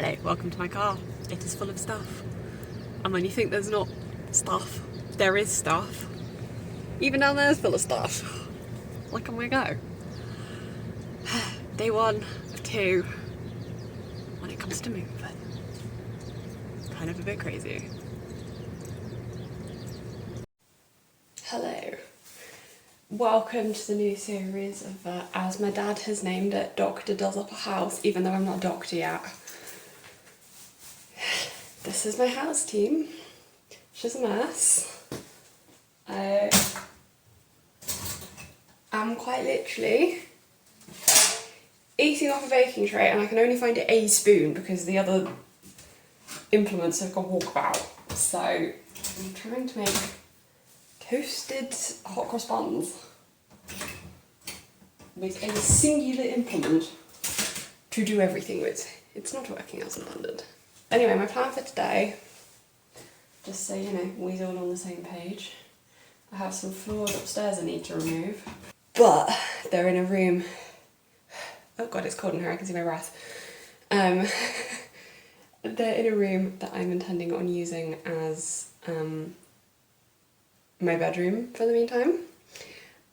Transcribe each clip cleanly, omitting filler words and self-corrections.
Hello, welcome to my car. It is full of stuff. And when you think there's not stuff, there is stuff. Even down there is full of stuff. Look at my go. Day 1 of 2 when it comes to moving. Kind of a bit crazy. Hello. Welcome to the new series of, as my dad has named it, Doctor Does Up a House, even though I'm not a doctor yet. This is my house team. She's a mess. I'm quite literally eating off a baking tray and I can only find a spoon because the other implements have gone walkabout. So I'm trying to make toasted hot cross buns with a singular implement to do everything with. It's not working as intended. Anyway, my plan for today, just so you know, we're all on the same page. I have some floors upstairs I need to remove, but they're in a room. Oh god, it's cold in here, I can see my breath. They're in a room that I'm intending on using as my bedroom for the meantime.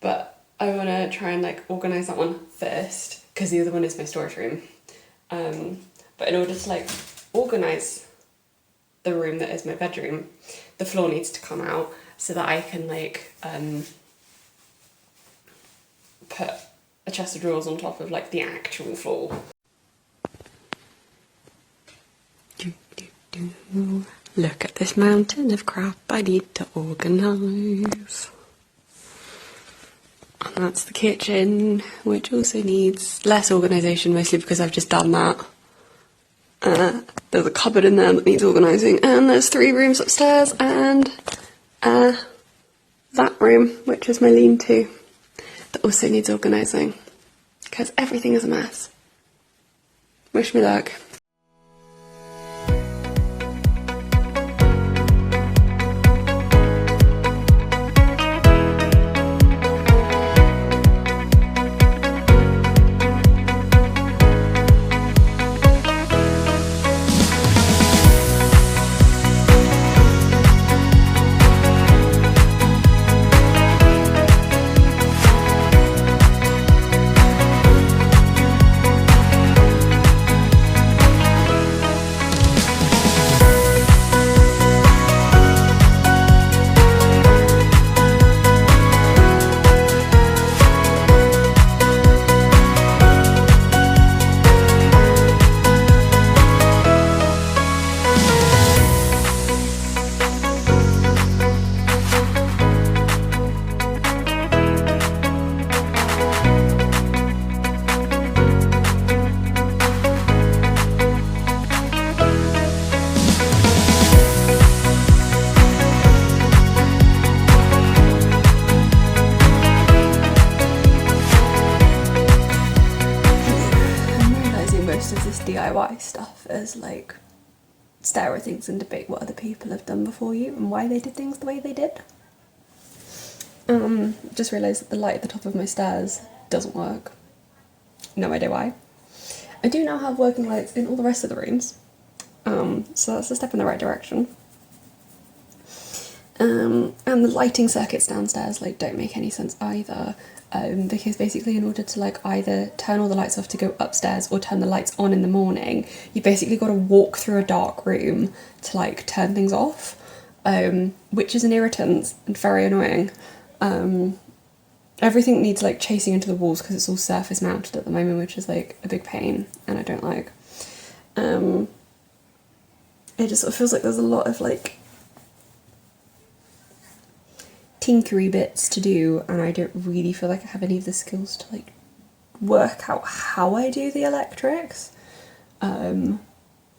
But I want to try and like organise that one first, because the other one is my storage room. But in order to like organise the room that is my bedroom, the floor needs to come out so that I can like put a chest of drawers on top of like the actual floor. Look at this mountain of crap I need to organise. And that's the kitchen, which also needs less organisation, mostly because I've just done that. There's a cupboard in there that needs organising, and there's 3 rooms upstairs, and that room, which is my lean-to, that also needs organising, because everything is a mess. Wish me luck. DIY stuff as like stare at things and debate what other people have done before you and why they did things the way they did. Just realised that the light at the top of my stairs doesn't work. No idea why. I do now have working lights in all the rest of the rooms, so that's a step in the right direction. And the lighting circuits downstairs like don't make any sense either. Because basically in order to like either turn all the lights off to go upstairs or turn the lights on in the morning, you basically got to walk through a dark room to like turn things off, which is an irritant and very annoying. Everything needs like chasing into the walls because it's all surface mounted at the moment, which is like a big pain and I don't like. It just sort of feels like there's a lot of like tinkery bits to do, and I don't really feel like I have any of the skills to like work out how I do the electrics. I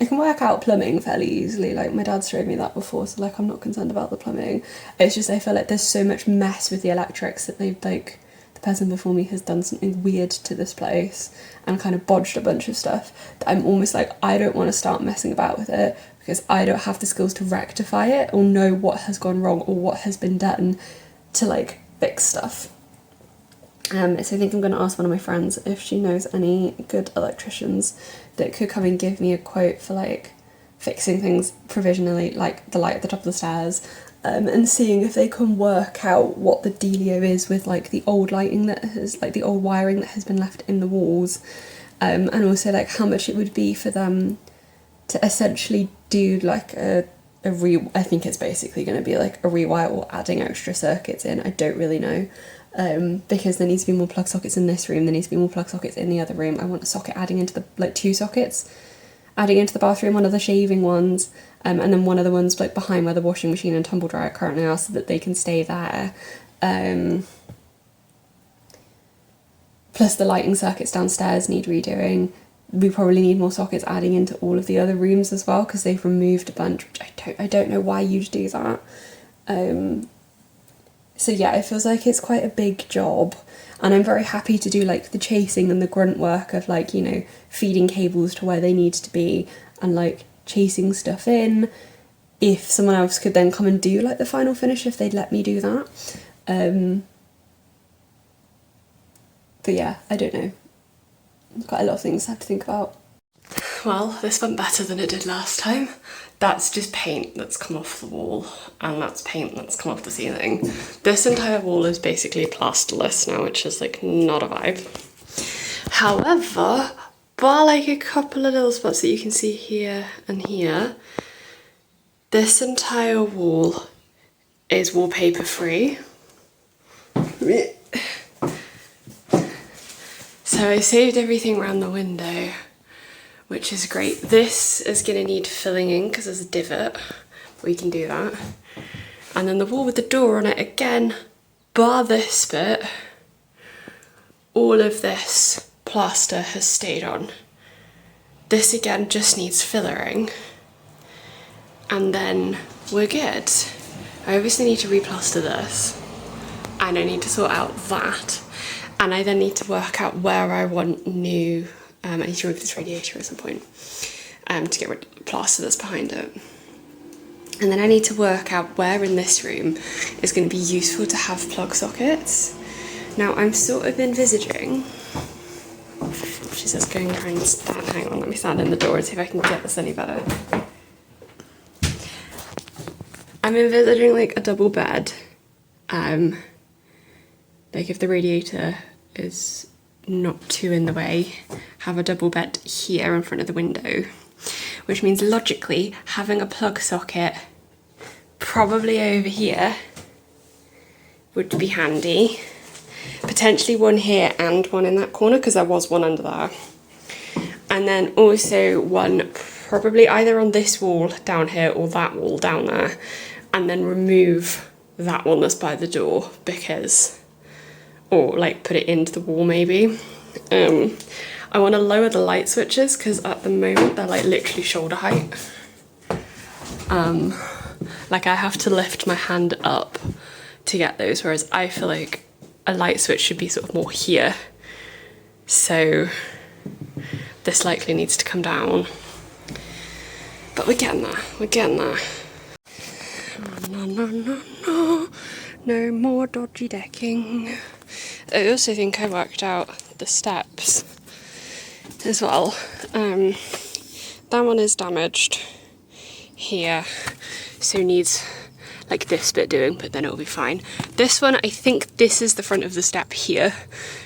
can work out plumbing fairly easily, like my dad's showed me that before, so like I'm not concerned about the plumbing. It's just I feel like there's so much mess with the electrics that they've like, the person before me has done something weird to this place and kind of bodged a bunch of stuff that I'm almost like I don't want to start messing about with it because I don't have the skills to rectify it or know what has gone wrong or what has been done to like fix stuff. So I think I'm going to ask one of my friends if she knows any good electricians that could come and give me a quote for like fixing things provisionally, like the light at the top of the stairs, and seeing if they can work out what the dealio is with like the old lighting that has, like the old wiring that has been left in the walls, and also like how much it would be for them to essentially do like I think it's basically going to be like a rewire or adding extra circuits in. I don't really know. Because there needs to be more plug sockets in this room, there needs to be more plug sockets in the other room. I want a socket adding into the, like 2 sockets adding into the bathroom, one of the shaving ones, and then one of the ones like behind where the washing machine and tumble dryer currently are, so that they can stay there. Plus the lighting circuits downstairs need redoing. We probably need more sockets adding into all of the other rooms as well, because they've removed a bunch, which I don't know why you'd do that. So yeah, it feels like it's quite a big job, and I'm very happy to do like the chasing and the grunt work of like, you know, feeding cables to where they need to be and like chasing stuff in, if someone else could then come and do like the final finish, if they'd let me do that. But yeah, I don't know. Quite a lot of things I have to think about. Well, this went better than it did last time. That's just paint that's come off the wall, and that's paint that's come off the ceiling. This entire wall is basically plasterless now, which is like not a vibe. However, bar like a couple of little spots that you can see here and here, this entire wall is wallpaper free. So I saved everything around the window, which is great. This is going to need filling in because there's a divot. We can do that. And then the wall with the door on it, again, bar this bit, all of this plaster has stayed on. This again just needs fillering. And then we're good. I obviously need to replaster this, and I need to sort out that. And I then need to work out where I want new, I need to remove this radiator at some point to get rid of the plaster that's behind it. And then I need to work out where in this room is going to be useful to have plug sockets. Now I'm sort of envisaging, she says go and try and stand, hang on, let me stand in the door and see if I can get this any better. I'm envisaging like a double bed, like if the radiator is not too in the way, have a double bed here in front of the window, which means logically having a plug socket probably over here would be handy. Potentially one here and one in that corner, because there was one under there. And then also one probably either on this wall down here or that wall down there, and then remove that one that's by the door, because, or like put it into the wall maybe. I want to lower the light switches because at the moment they're like literally shoulder height. Like I have to lift my hand up to get those, whereas I feel like a light switch should be sort of more here. So this likely needs to come down. But we're getting there, we're getting there. No, no, no, no, no more dodgy decking. I also think I worked out the steps as well. That one is damaged here, so needs like this bit doing, but then it'll be fine. This one, I think this is the front of the step here,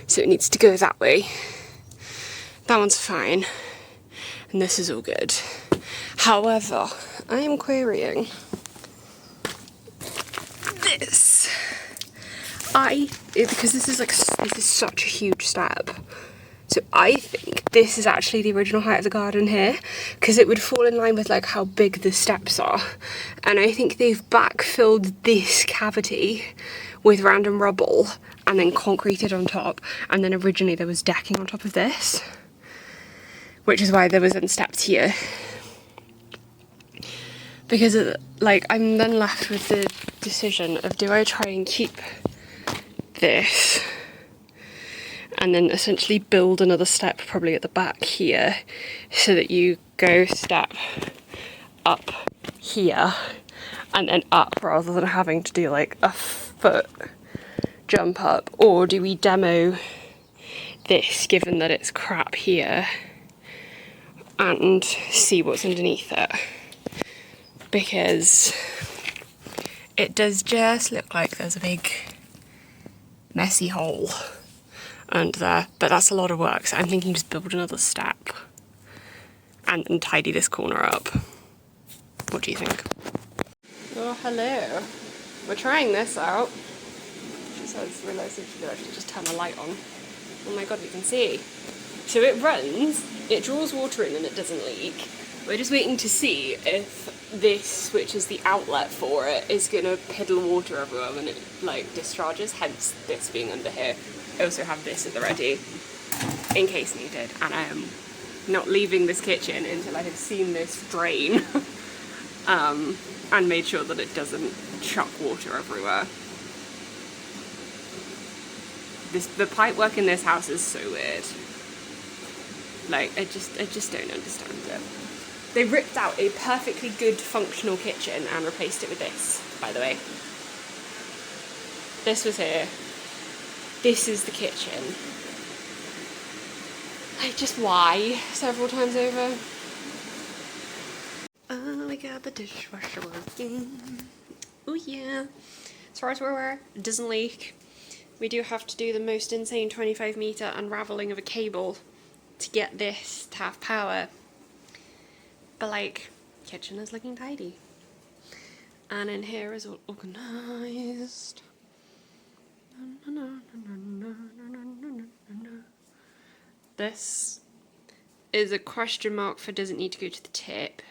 so it needs to go that way. That one's fine, and this is all good. However, I am querying this. Because this is such a huge step. So I think this is actually the original height of the garden here, because it would fall in line with like how big the steps are. And I think they've backfilled this cavity with random rubble and then concreted on top. And then originally there was decking on top of this, which is why there was then steps here. Because like I'm then left with the decision of, do I try and keep this and then essentially build another step probably at the back here, so that you go step up here and then up, rather than having to do like a foot jump up, or do we demo this, given that it's crap here, and see what's underneath it? Because it does just look like there's a big messy hole under there, but that's a lot of work, so I'm thinking just build another step and then tidy this corner up. What do you think? Oh, hello. We're trying this out. She says, realised that she could actually just turn the light on. Oh my god, we can see. So it runs, it draws water in and it doesn't leak. We're just waiting to see if this, which is the outlet for it, is gonna piddle water everywhere when it like discharges, hence this being under here. I also have this at the ready in case needed, and I am not leaving this kitchen until I have seen this drain and made sure that it doesn't chuck water everywhere. The pipe work in this house is so weird. Like, I just don't understand it. They ripped out a perfectly good functional kitchen and replaced it with this, by the way. This was here. This is the kitchen. Like, just why? Several times over. Oh, we got the dishwasher working. Oh yeah. As far as we're aware, it doesn't leak. We do have to do the most insane 25-meter unraveling of a cable to get this to have power. But like, kitchen is looking tidy. And in here is all organised. This is a question mark for doesn't need to go to the tip.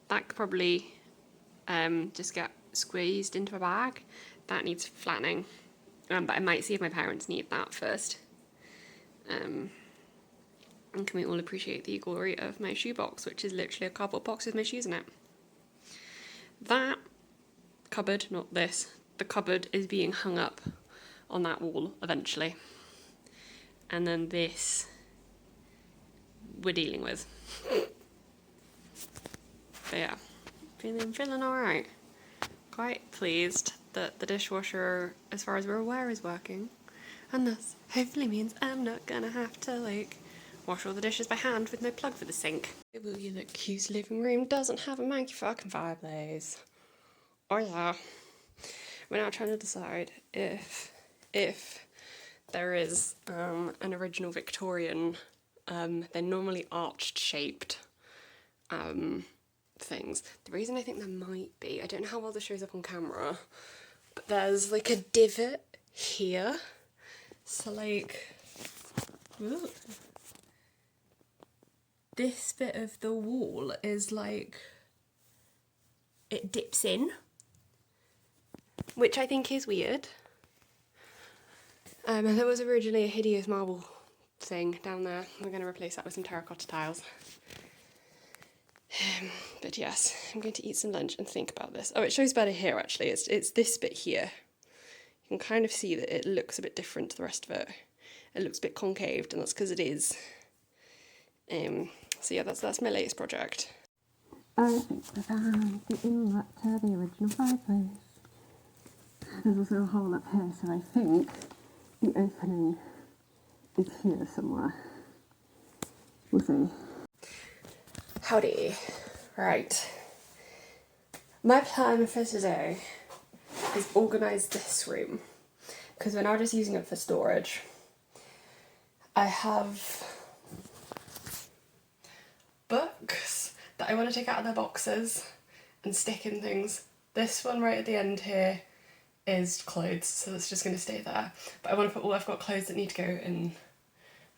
That could probably just get squeezed into a bag. That needs flattening. But I might see if my parents need that first. And can we all appreciate the glory of my shoebox, which is literally a cardboard box with my shoes in it. That cupboard, not this, the cupboard is being hung up on that wall eventually. And then this we're dealing with. But yeah, feeling alright. Quite pleased that the dishwasher, as far as we're aware, is working. And this hopefully means I'm not gonna have to like wash all the dishes by hand with no plug for the sink. Will you look cute's living room doesn't have a manky fucking fireplace. Oh yeah. We're now trying to decide if there is an original Victorian, they're normally arched shaped things. The reason I think there might be, I don't know how well this shows up on camera, but there's like a divot here. So like, ooh, this bit of the wall is like, it dips in, which I think is weird. And there was originally a hideous marble thing down there. We're going to replace that with some terracotta tiles. But yes, I'm going to eat some lunch and think about this. Oh, it shows better here actually. It's this bit here. You can kind of see that it looks a bit different to the rest of it. It looks a bit concaved, and that's because it is. So yeah, that's my latest project. I think that I'm getting back to the original fireplace. There's also a hole up here, so I think the opening is here somewhere. We'll see. Howdy. Right. My plan for today is organise this room, because we're now just using it for storage. I have books that I want to take out of their boxes and stick in things. This one right at the end here is clothes, so it's just going to stay there. But I want to put I've got clothes that need to go in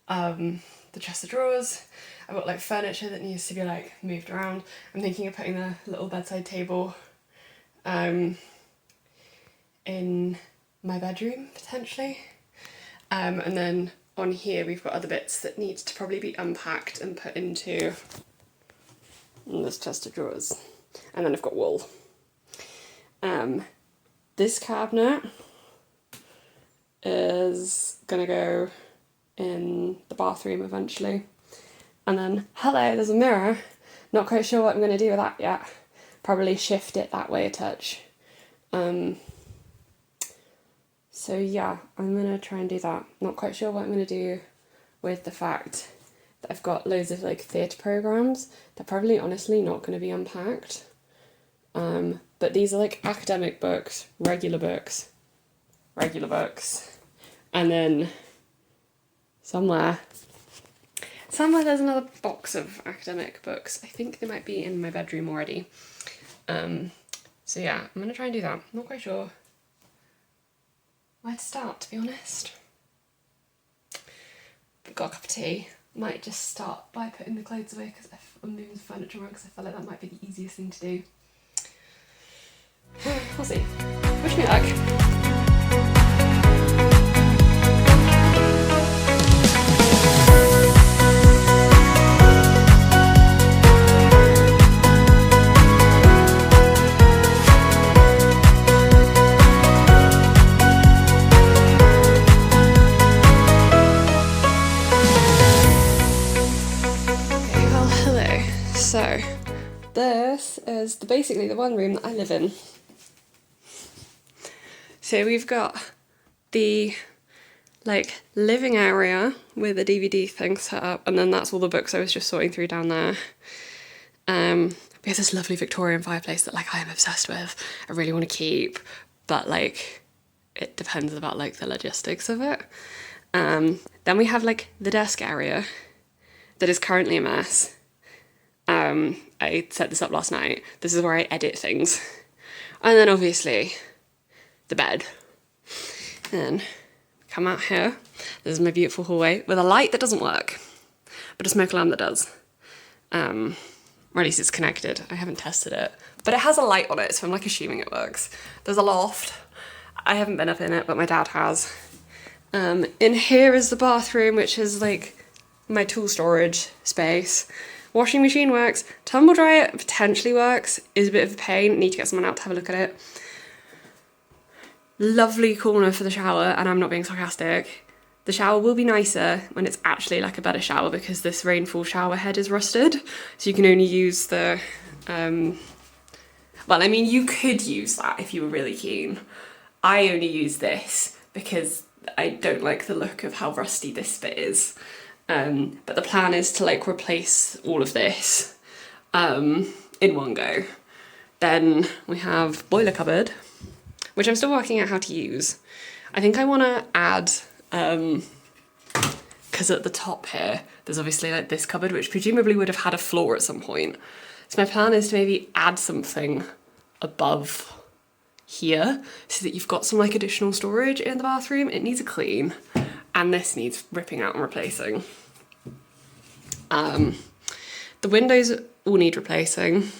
the chest of drawers. I've got like furniture that needs to be like moved around. I'm thinking of putting the little bedside table in my bedroom potentially. And then on here we've got other bits that need to probably be unpacked and put into this chest of drawers. And then I've got wool. This cabinet is gonna go in the bathroom eventually. And then, hello, there's a mirror. Not quite sure what I'm gonna do with that yet. Probably shift it that way a touch. So yeah, I'm gonna try and do that. Not quite sure what I'm gonna do with the fact that I've got loads of like theatre programmes. They're probably honestly not gonna be unpacked. But these are like academic books, regular books. And then somewhere there's another box of academic books. I think they might be in my bedroom already. So yeah, I'm gonna try and do that. Not quite sure where to start, to be honest. I've got a cup of tea. Might just start by putting the clothes away because I'm moving the furniture around because I feel like that might be the easiest thing to do. We'll see. Wish me luck. So this is basically the one room that I live in. So we've got the like living area with a DVD thing set up, and then that's all the books I was just sorting through down there. We have this lovely Victorian fireplace that like I am obsessed with. I really want to keep, but like it depends about like the logistics of it. Then we have like the desk area that is currently a mess. I set this up last night. This is where I edit things. And then obviously the bed. And then come out here. This is my beautiful hallway with a light that doesn't work, but a smoke alarm that does. Or at least it's connected. I haven't tested it, but it has a light on it, so I'm like assuming it works. There's a loft. I haven't been up in it, but my dad has. In here is the bathroom, which is like my tool storage space. Washing machine works. Tumble dryer potentially works. Is a bit of a pain. Need to get someone out to have a look at it. Lovely corner for the shower, and I'm not being sarcastic. The shower will be nicer when it's actually like a better shower because this rainfall shower head is rusted. So you can only use the, well, I mean, you could use that if you were really keen. I only use this because I don't like the look of how rusty this bit is. But the plan is to like replace all of this in one go. Then we have boiler cupboard, which I'm still working out how to use. I think I want to add, because at the top here, there's obviously like this cupboard, which presumably would have had a floor at some point. So my plan is to maybe add something above here so that you've got some like additional storage in the bathroom. It needs a clean, and this needs ripping out and replacing. The windows all need replacing.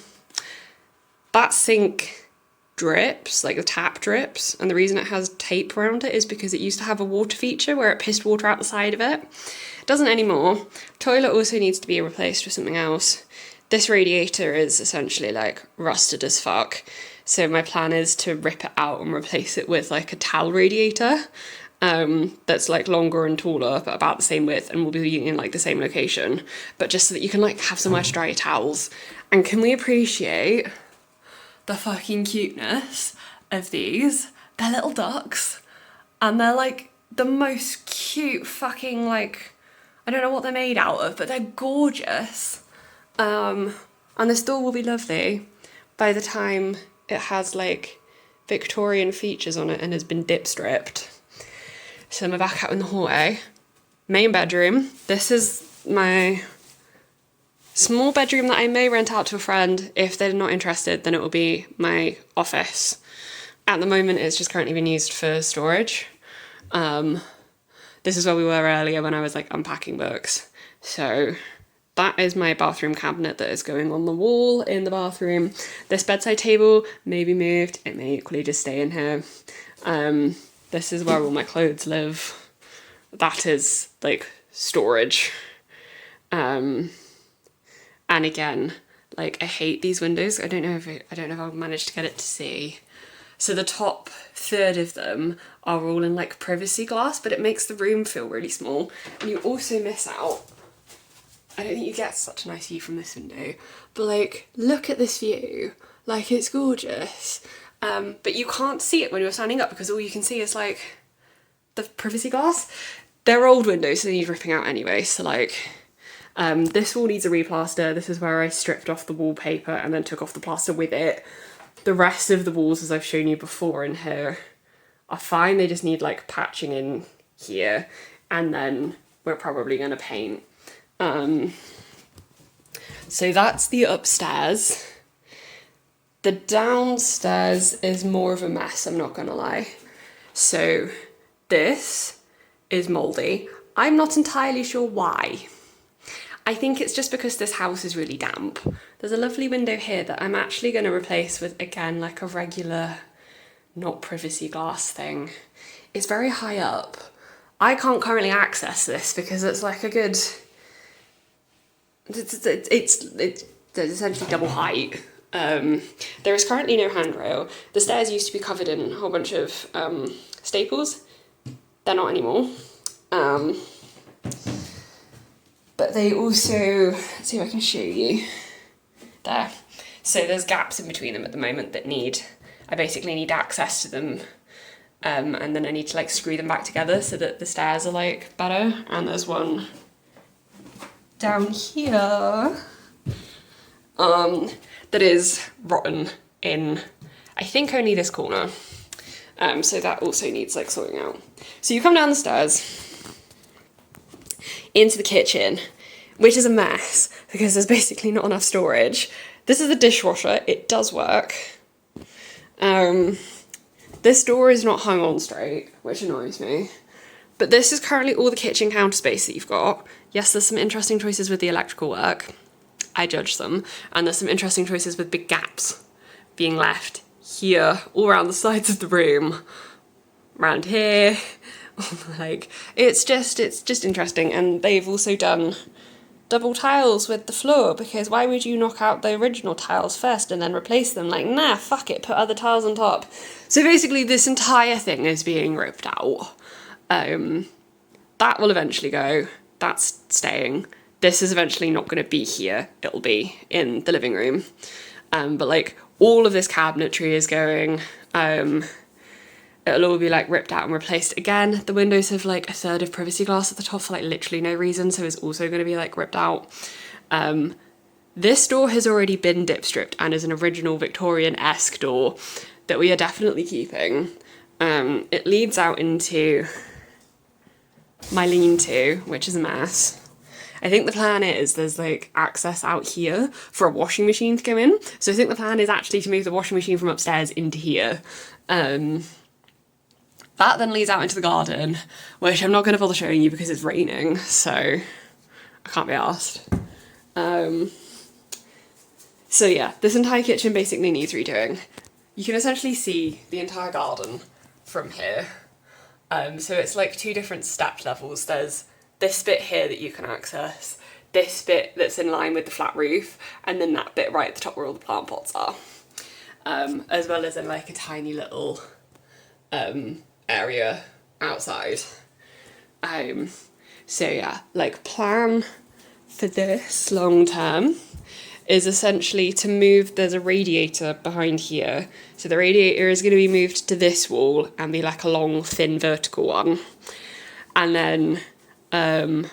That sink drips, like the tap drips, and the reason it has tape around it is because it used to have a water feature where it pissed water out the side of it. It doesn't anymore. Toilet also needs to be replaced with something else. This radiator is essentially like rusted as fuck, so my plan is to rip it out and replace it with like a towel radiator. That's like longer and taller, but about the same width, and will be in like the same location, but just so that you can like have somewhere to dry your towels. And can we appreciate the fucking cuteness of these? They're little ducks, and they're like the most cute fucking, like, I don't know what they're made out of, but they're gorgeous. And this door will be lovely by the time it has like Victorian features on it and has been dip stripped. So I'm back out in the hallway. Main bedroom. This is my small bedroom that I may rent out to a friend. If they're not interested, then it will be my office. At the moment, it's just currently been used for storage. This is where we were earlier when I was like unpacking books. So that is my bathroom cabinet that is going on the wall in the bathroom. This bedside table may be moved. It may equally just stay in here. This is where all my clothes live. That is like storage. And again, like I hate these windows. I don't know if I'll manage to get it to see. So the top third of them are all in like privacy glass, but it makes the room feel really small. And you also miss out. I don't think you get such a nice view from this window, but like, look at this view. Like, it's gorgeous. But you can't see it when you're standing up because all you can see is like the privacy glass. They're old windows, so they need ripping out anyway. So like, this wall needs a replaster. This is where I stripped off the wallpaper and then took off the plaster with it. The rest of the walls, as I've shown you before in here, are fine. They just need like patching in here, and then we're probably gonna paint. So that's the upstairs. The downstairs is more of a mess, I'm not gonna lie. So this is mouldy. I'm not entirely sure why. I think it's just because this house is really damp. There's a lovely window here that I'm actually gonna replace with, again, like a regular, not privacy glass thing. It's very high up. I can't currently access this because it's like a good, it's essentially double height. There is currently no handrail. The stairs used to be covered in a whole bunch of staples. They're not anymore. But they also, let's see if I can show you. There. So there's gaps in between them at the moment that I basically need access to them. And then I need to like screw them back together so that the stairs are like better. And there's one down here that is rotten in, I think, only this corner. So that also needs like sorting out. So you come down the stairs into the kitchen, which is a mess because there's basically not enough storage. This is the dishwasher, it does work. This door is not hung on straight, which annoys me. But this is currently all the kitchen counter space that you've got. Yes, there's some interesting choices with the electrical work. I judge them. And there's some interesting choices with big gaps being left here, all around the sides of the room, around here. Like, it's just interesting. And they've also done double tiles with the floor, because why would you knock out the original tiles first and then replace them? Like, nah, fuck it, put other tiles on top. So basically this entire thing is being ripped out. That will eventually go. That's staying. This is eventually not going to be here. It'll be in the living room. But like all of this cabinetry is going. It'll all be like ripped out and replaced again. The windows have like a third of privacy glass at the top for like literally no reason, so it's also going to be like ripped out. This door has already been dip stripped and is an original Victorian-esque door that we are definitely keeping. It leads out into my lean-to, which is a mess. I think the plan is there's like access out here for a washing machine to go in. So I think the plan is actually to move the washing machine from upstairs into here. That then leads out into the garden, which I'm not going to bother showing you because it's raining, so I can't be arsed. So yeah, this entire kitchen basically needs redoing. You can essentially see the entire garden from here. So it's like two different step levels. There's this bit here that you can access, this bit that's in line with the flat roof, and then that bit right at the top where all the plant pots are. As well as in like a tiny little area outside. So yeah, like plan for this long term is essentially to move, there's a radiator behind here. So the radiator is going to be moved to this wall and be like a long thin vertical one. And then I'm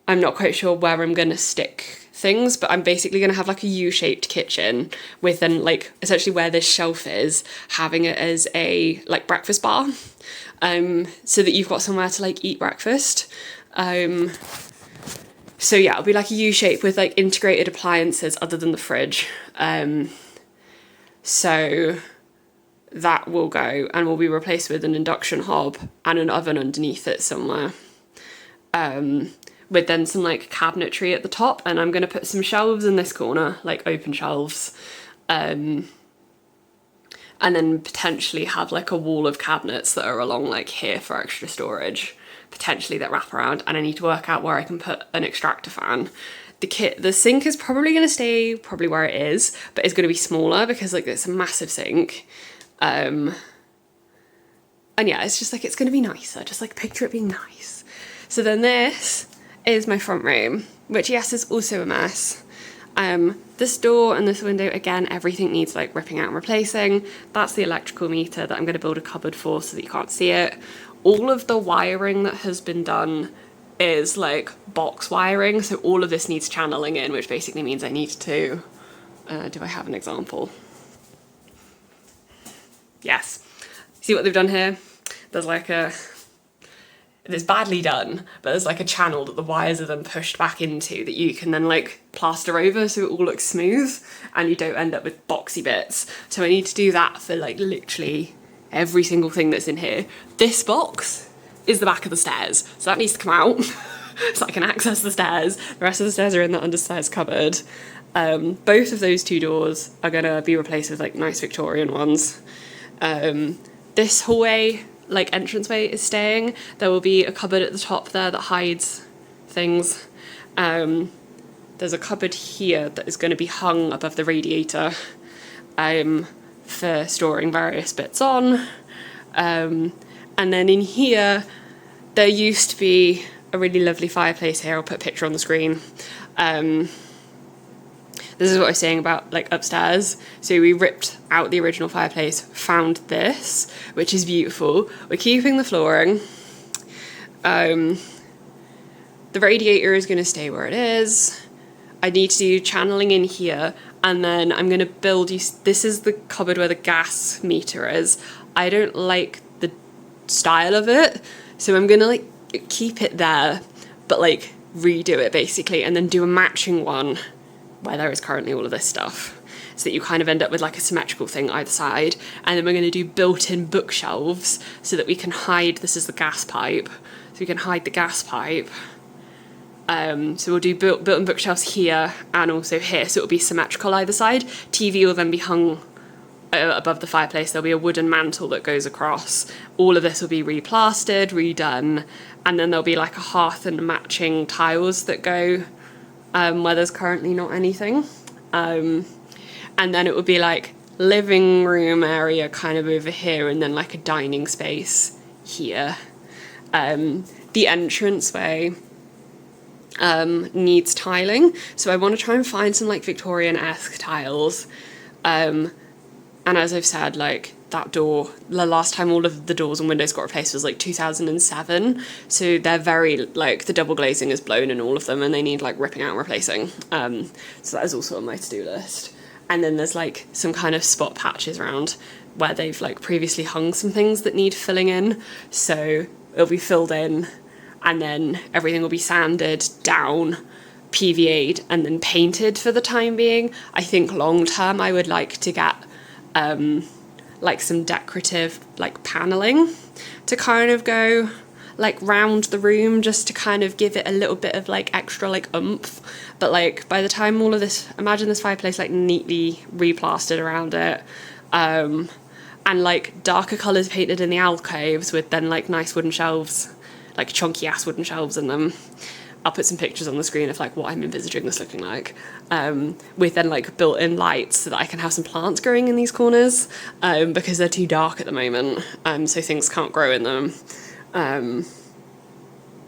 not quite sure where I'm going to stick things, but I'm basically going to have like a U-shaped kitchen with then like essentially where this shelf is, having it as a like breakfast bar, so that you've got somewhere to like eat breakfast. So yeah, it'll be like a U-shape with like integrated appliances other than the fridge. So that will go and will be replaced with an induction hob and an oven underneath it somewhere. With then some like cabinetry at the top, and I'm going to put some shelves in this corner, like open shelves, and then potentially have like a wall of cabinets that are along like here for extra storage, potentially that wrap around. And I need to work out where I can put an extractor fan. The sink is probably going to stay probably where it is, but it's going to be smaller because like it's a massive sink. And yeah, it's just like, it's going to be nicer, just like picture it being nice. So then this is my front room, which yes is also a mess. This door and this window, again, everything needs like ripping out and replacing. That's the electrical meter that I'm going to build a cupboard for so that you can't see it. all of the wiring that has been done is like box wiring, so all of this needs channeling in, which basically means I need to, do I have an example? Yes. See what they've done here? There's like it's badly done, but there's like a channel that the wires are then pushed back into that you can then like plaster over so it all looks smooth and you don't end up with boxy bits. So I need to do that for like literally every single thing that's in here. This box is the back of the stairs, so that needs to come out so I can access the stairs. The rest of the stairs are in the understairs cupboard. Both of those two doors are gonna be replaced with like nice Victorian ones. This hallway, like entranceway, is staying. There will be a cupboard at the top there that hides things. There's a cupboard here that is going to be hung above the radiator for storing various bits on. And then in here, there used to be a really lovely fireplace here. I'll put a picture on the screen. This is what I was saying about like upstairs. So we ripped out the original fireplace, found this, which is beautiful. We're keeping the flooring. The radiator is going to stay where it is. I need to do channeling in here, and then I'm going to build you. This is the cupboard where the gas meter is. I don't like the style of it, so I'm going to like keep it there, but like redo it basically, and then do a matching one where there is currently all of this stuff, so that you kind of end up with like a symmetrical thing either side. And then we're going to do built-in bookshelves so that we can hide, this is the gas pipe, so we can hide the gas pipe. So we'll do built-in bookshelves here and also here, so it'll be symmetrical either side. TV will then be hung above the fireplace. There'll be a wooden mantle that goes across. All of this will be replastered, redone, and then there'll be like a hearth and matching tiles that go where there's currently not anything. And then it would be like living room area kind of over here, and then like a dining space here. The entranceway needs tiling, so I want to try and find some like Victorian-esque tiles. And as I've said, like that door, the last time all of the doors and windows got replaced was like 2007, so they're very like, the double glazing is blown in all of them and they need like ripping out and replacing. So that is also on my to-do list. And then there's like some kind of spot patches around where they've like previously hung some things that need filling in, so it'll be filled in, and then everything will be sanded down, PVA'd, and then painted for the time being. I think long term I would like to get like some decorative like paneling to kind of go like round the room, just to kind of give it a little bit of like extra like oomph. But like by the time all of this, imagine this fireplace like neatly replastered around it, and like darker colours painted in the alcoves with then like nice wooden shelves, like chunky ass wooden shelves in them. I'll put some pictures on the screen of like what I'm envisaging this looking like, with then like built-in lights so that I can have some plants growing in these corners, because they're too dark at the moment, so things can't grow in them.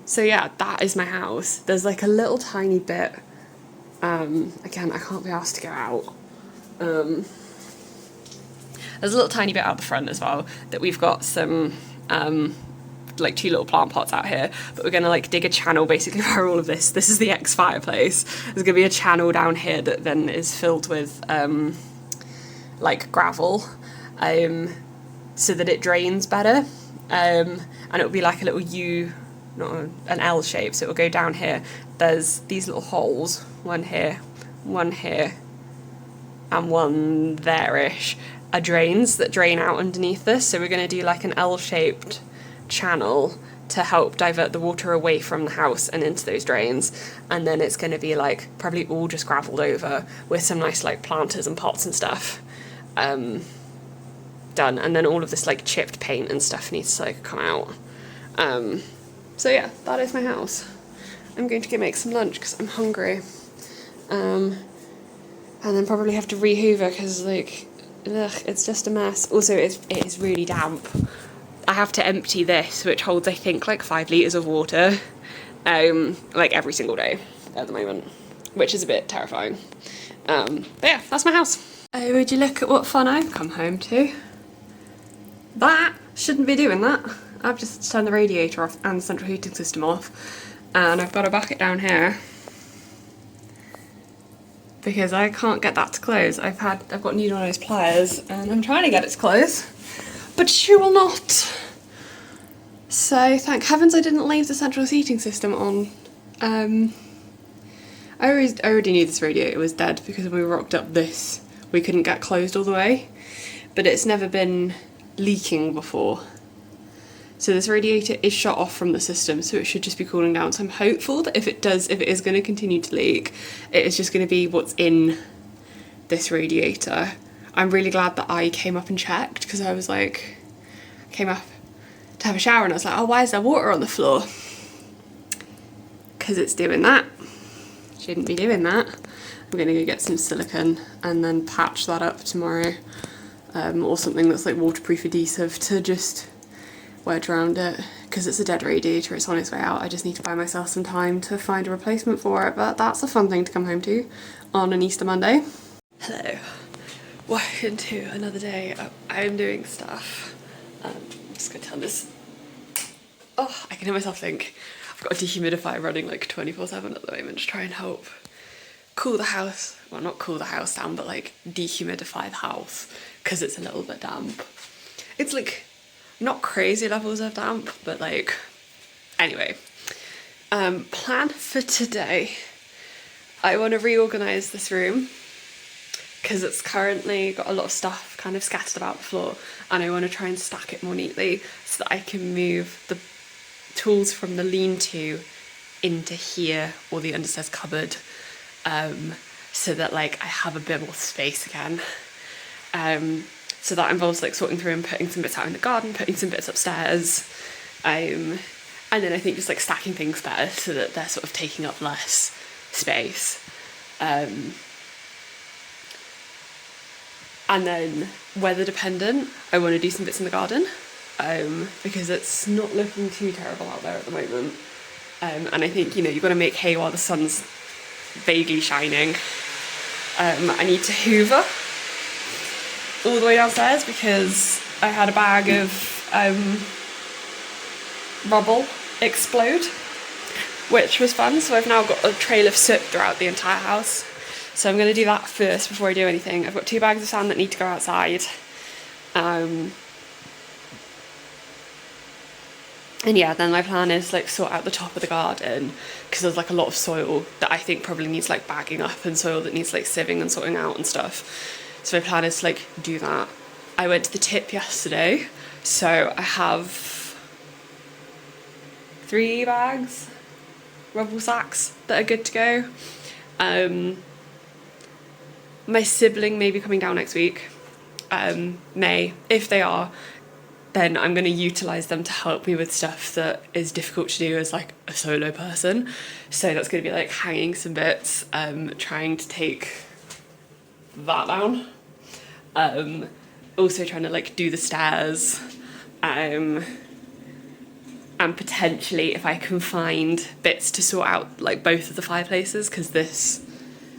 So yeah, that is my house. There's like a little tiny bit, again, I can't be asked to go out. There's a little tiny bit out the front as well that we've got some like 2 little plant pots out here, but we're gonna like dig a channel basically where all of this is the ex-fireplace. There's gonna be a channel down here that then is filled with like gravel, so that it drains better, and it'll be like a little U, not an L shape, so it'll go down here. There's these little holes, one here, and one there-ish, are drains that drain out underneath this, so we're gonna do like an L-shaped channel to help divert the water away from the house and into those drains. And then it's going to be like probably all just gravelled over with some nice like planters and pots and stuff done. And then all of this like chipped paint and stuff needs to like come out. So yeah, that is my house. I'm going to go make some lunch because I'm hungry, and then probably have to re-hoover because like it's just a mess. Also it is really damp. I have to empty this, which holds I think like 5 litres of water, like every single day at the moment, which is a bit terrifying. But yeah, that's my house. Oh, would you look at what fun I've come home to? That shouldn't be doing that. I've just turned the radiator off and the central heating system off, and I've got a bucket down here because I can't get that to close. I've got needle nose pliers and I'm trying to get it to close, but she will not. So thank heavens I didn't leave the central heating system on. I already knew this radiator was dead because when we rocked up this, we couldn't get closed all the way, but it's never been leaking before. So this radiator is shut off from the system, so it should just be cooling down. So I'm hopeful that if it is going to continue to leak, it is just going to be what's in this radiator. I'm really glad that I came up and checked, because I was like, came up to have a shower and I was like, oh, why is there water on the floor? Because it's doing that. Shouldn't be doing that. I'm going to go get some silicone and then patch that up tomorrow, or something that's like waterproof adhesive to just wedge around it, because it's a dead radiator, it's on its way out. I just need to buy myself some time to find a replacement for it, but that's a fun thing to come home to on an Easter Monday. Hello, welcome to another day. I'm doing stuff. I'm just gonna turn this. Oh, I can hear myself think. I've got a dehumidifier running like 24/7 at the moment to try and help cool the house, well, not cool the house down, but like dehumidify the house, because it's a little bit damp. It's like not crazy levels of damp, but like, anyway. Plan for today. I want to reorganise this room because it's currently got a lot of stuff kind of scattered about the floor, and I want to try and stack it more neatly so that I can move the tools from the lean-to into here, or the understairs cupboard, so that like I have a bit more space again. So that involves like sorting through and putting some bits out in the garden, putting some bits upstairs, and then I think just like stacking things better so that they're sort of taking up less space. And then weather dependent, I want to do some bits in the garden, because it's not looking too terrible out there at the moment. And I think, you know, you've got to make hay while the sun's vaguely shining. I need to hoover all the way downstairs because I had a bag of rubble explode, which was fun. So I've now got a trail of soot throughout the entire house. So I'm going to do that first before I do anything. I've got 2 bags of sand that need to go outside. And yeah, then my plan is like sort out the top of the garden, because there's like a lot of soil that I think probably needs like bagging up, and soil that needs like sieving and sorting out and stuff. So my plan is to like do that. I went to the tip yesterday, so I have 3 bags, rubble sacks that are good to go. My sibling may be coming down next week. May, if they are, then I'm going to utilise them to help me with stuff that is difficult to do as like a solo person. So that's going to be like hanging some bits, trying to take that down. Also trying to like do the stairs, and potentially if I can find bits to sort out like both of the fireplaces, because this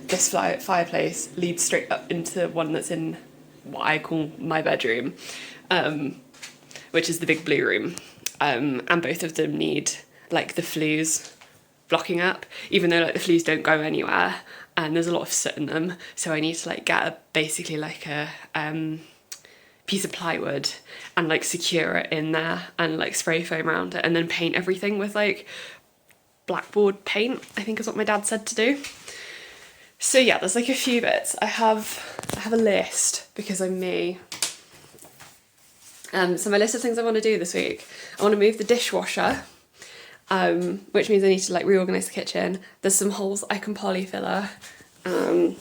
fireplace leads straight up into one that's in what I call my bedroom, which is the big blue room, and both of them need like the flues blocking up, even though like the flues don't go anywhere and there's a lot of soot in them. So I need to like get basically like a piece of plywood and like secure it in there and like spray foam around it, and then paint everything with like blackboard paint, I think is what my dad said to do. So yeah, there's like a few bits. I have a list because I'm me. So my list of things I want to do this week. I want to move the dishwasher, which means I need to like reorganise the kitchen. There's some holes I can polyfiller. You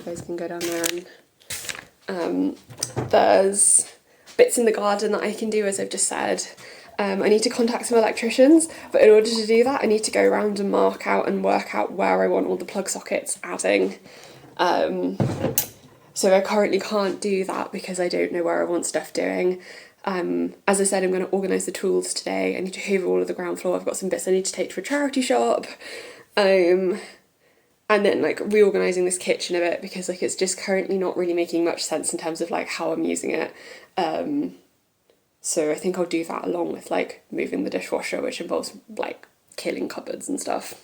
guys can go down there, and there's bits in the garden that I can do, as I've just said. I need to contact some electricians, but in order to do that I need to go around and mark out and work out where I want all the plug sockets adding. So I currently can't do that because I don't know where I want stuff doing. As I said, I'm going to organise the tools today. I need to hoover all of the ground floor. I've got some bits I need to take to a charity shop. And then like reorganising this kitchen a bit, because like it's just currently not really making much sense in terms of like how I'm using it. So I think I'll do that along with like moving the dishwasher, which involves like killing cupboards and stuff.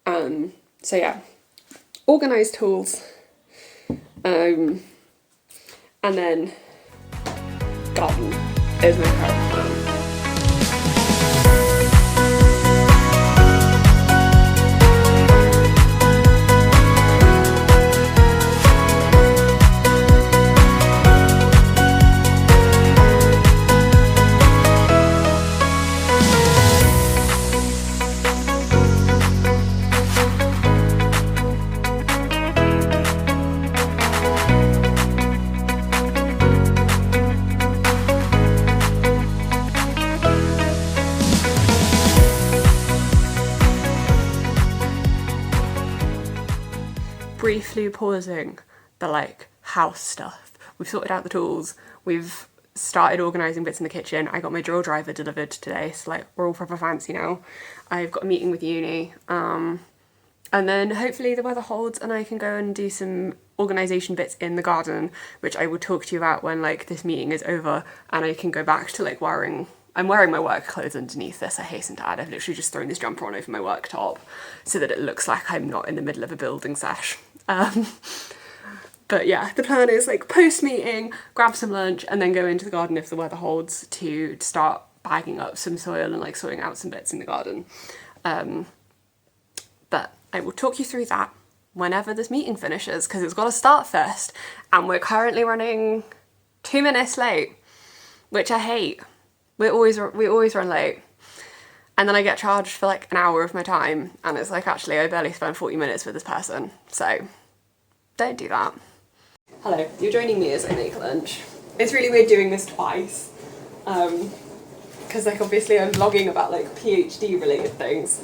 So yeah, organised tools, and then garden is my current plan. Briefly pausing the like house stuff. We've sorted out the tools, we've started organising bits in the kitchen. I got my drill driver delivered today, so like we're all proper fancy now. I've got a meeting with uni, and then hopefully the weather holds and I can go and do some organisation bits in the garden, which I will talk to you about when like this meeting is over and I can go back to like wearing. I'm wearing my work clothes underneath this, I hasten to add. I've literally just thrown this jumper on over my work top so that it looks like I'm not in the middle of a building sesh. But yeah, the plan is like post-meeting, grab some lunch and then go into the garden if the weather holds to start bagging up some soil and like sorting out some bits in the garden. But I will talk you through that whenever this meeting finishes because it's got to start first and we're currently running 2 minutes late, which I hate. We always run late. And then I get charged for like an hour of my time and it's like, actually, I barely spent 40 minutes with this person. So don't do that. Hello, you're joining me as I make lunch. It's really weird doing this twice. Because like obviously I'm vlogging about like PhD related things.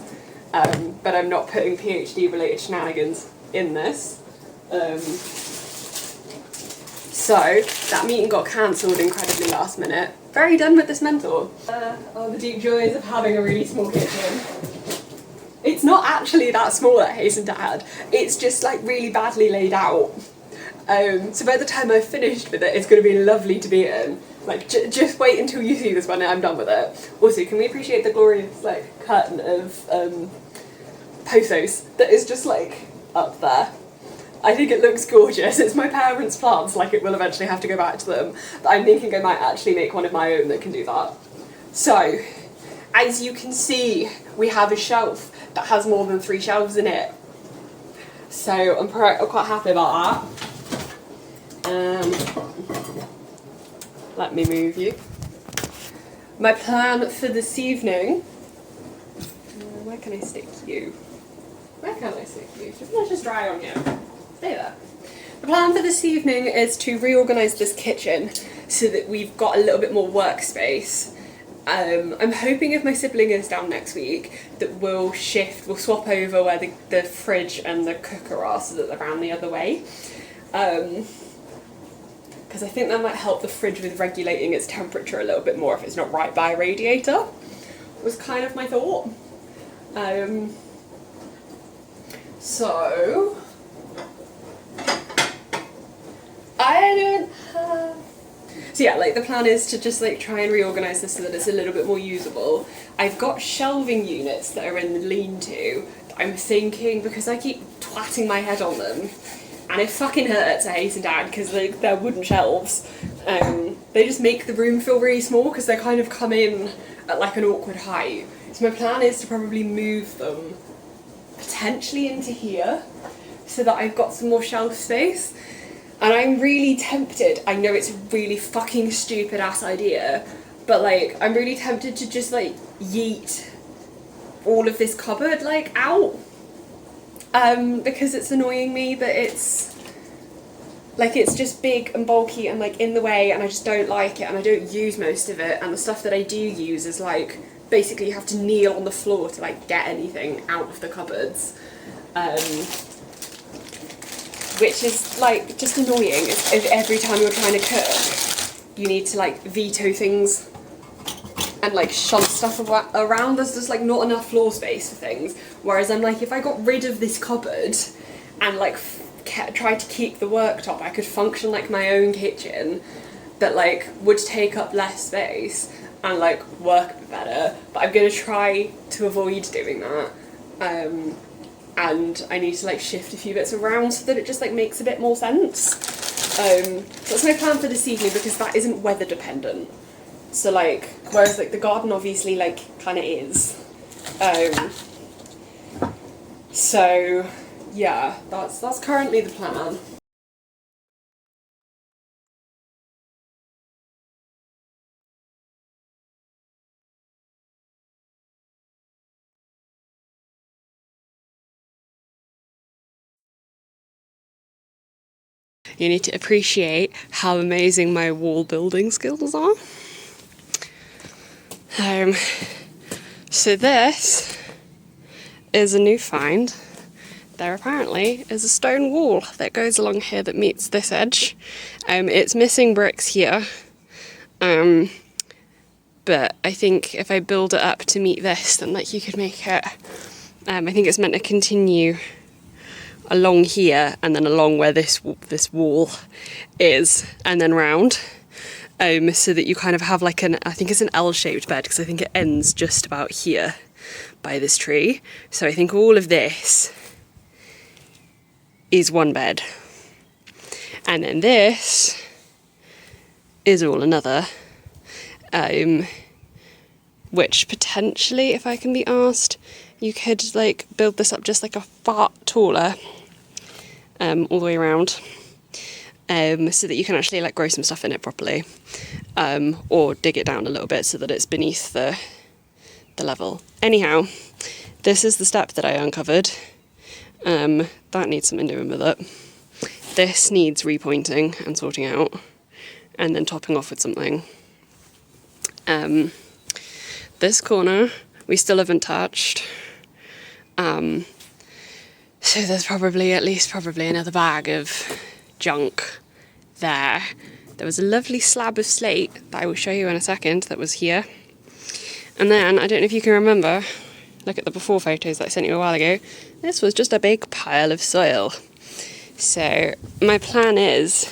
But I'm not putting PhD related shenanigans in this. So that meeting got cancelled incredibly last minute. Very done with this mentor. Oh, the deep joys of having a really small kitchen. It's not actually that small, I hasten to add. It's just like really badly laid out. So by the time I've finished with it, it's going to be lovely to be in. Like, just wait until you see this when I'm done with it. Also, can we appreciate the glorious like curtain of pothos that is just like up there? I think it looks gorgeous. It's my parents' plants, like it will eventually have to go back to them. But I'm thinking I might actually make one of my own that can do that. So, as you can see, we have a shelf that has more than 3 shelves in it. So I'm quite happy about that. Let me move you. My plan for this evening... where can I stick you? Where can I stick you? Let's just dry on you. Stay there. The plan for this evening is to reorganise this kitchen so that we've got a little bit more workspace. I'm hoping if my sibling is down next week that we'll swap over where the fridge and the cooker are so that they're around the other way. Because I think that might help the fridge with regulating its temperature a little bit more if it's not right by a radiator, was kind of my thought. So... So yeah, like the plan is to just like try and reorganise this so that it's a little bit more usable. I've got shelving units that are in the lean-to that I'm thinking, because I keep twatting my head on them, and it fucking hurts, I hasten to add, because like, they're wooden shelves. They just make the room feel really small because they kind of come in at like an awkward height. So my plan is to probably move them potentially into here so that I've got some more shelf space. And I'm really tempted, I know it's a really fucking stupid ass idea, but like, I'm really tempted to just like yeet all of this cupboard like out. Because it's annoying me that it's just big and bulky and like in the way, and I just don't like it and I don't use most of it, and the stuff that I do use is like, basically you have to kneel on the floor to like get anything out of the cupboards. Which is like just annoying if every time you're trying to cook you need to like veto things and like shunt stuff around. There's just like not enough floor space for things, whereas I'm like, if I got rid of this cupboard and like tried to keep the worktop, I could function like my own kitchen that like would take up less space and like work a bit better, but I'm gonna try to avoid doing that. And I need to like shift a few bits around so that it just like makes a bit more sense. So that's my plan for this evening, because that isn't weather dependent. So like, whereas like the garden obviously like kind of is. So yeah, that's currently the plan. You need to appreciate how amazing my wall building skills are. So this is a new find. There apparently is a stone wall that goes along here that meets this edge. It's missing bricks here, but I think if I build it up to meet this, then like you could make it, I think it's meant to continue along here and then along where this wall is, and then round, so that you kind of have like I think it's an L-shaped bed, because I think it ends just about here by this tree. So I think all of this is one bed, and then this is all another, which potentially, if I can be asked, you could like build this up just like a fart taller, all the way around, so that you can actually like grow some stuff in it properly, or dig it down a little bit so that it's beneath the level. Anyhow, this is the step that I uncovered. That needs something doing with it. This needs repointing and sorting out, and then topping off with something. This corner we still haven't touched. So there's probably another bag of junk there. There was a lovely slab of slate that I will show you in a second that was here. And then, I don't know if you can remember, look at the before photos that I sent you a while ago, this was just a big pile of soil. So my plan is,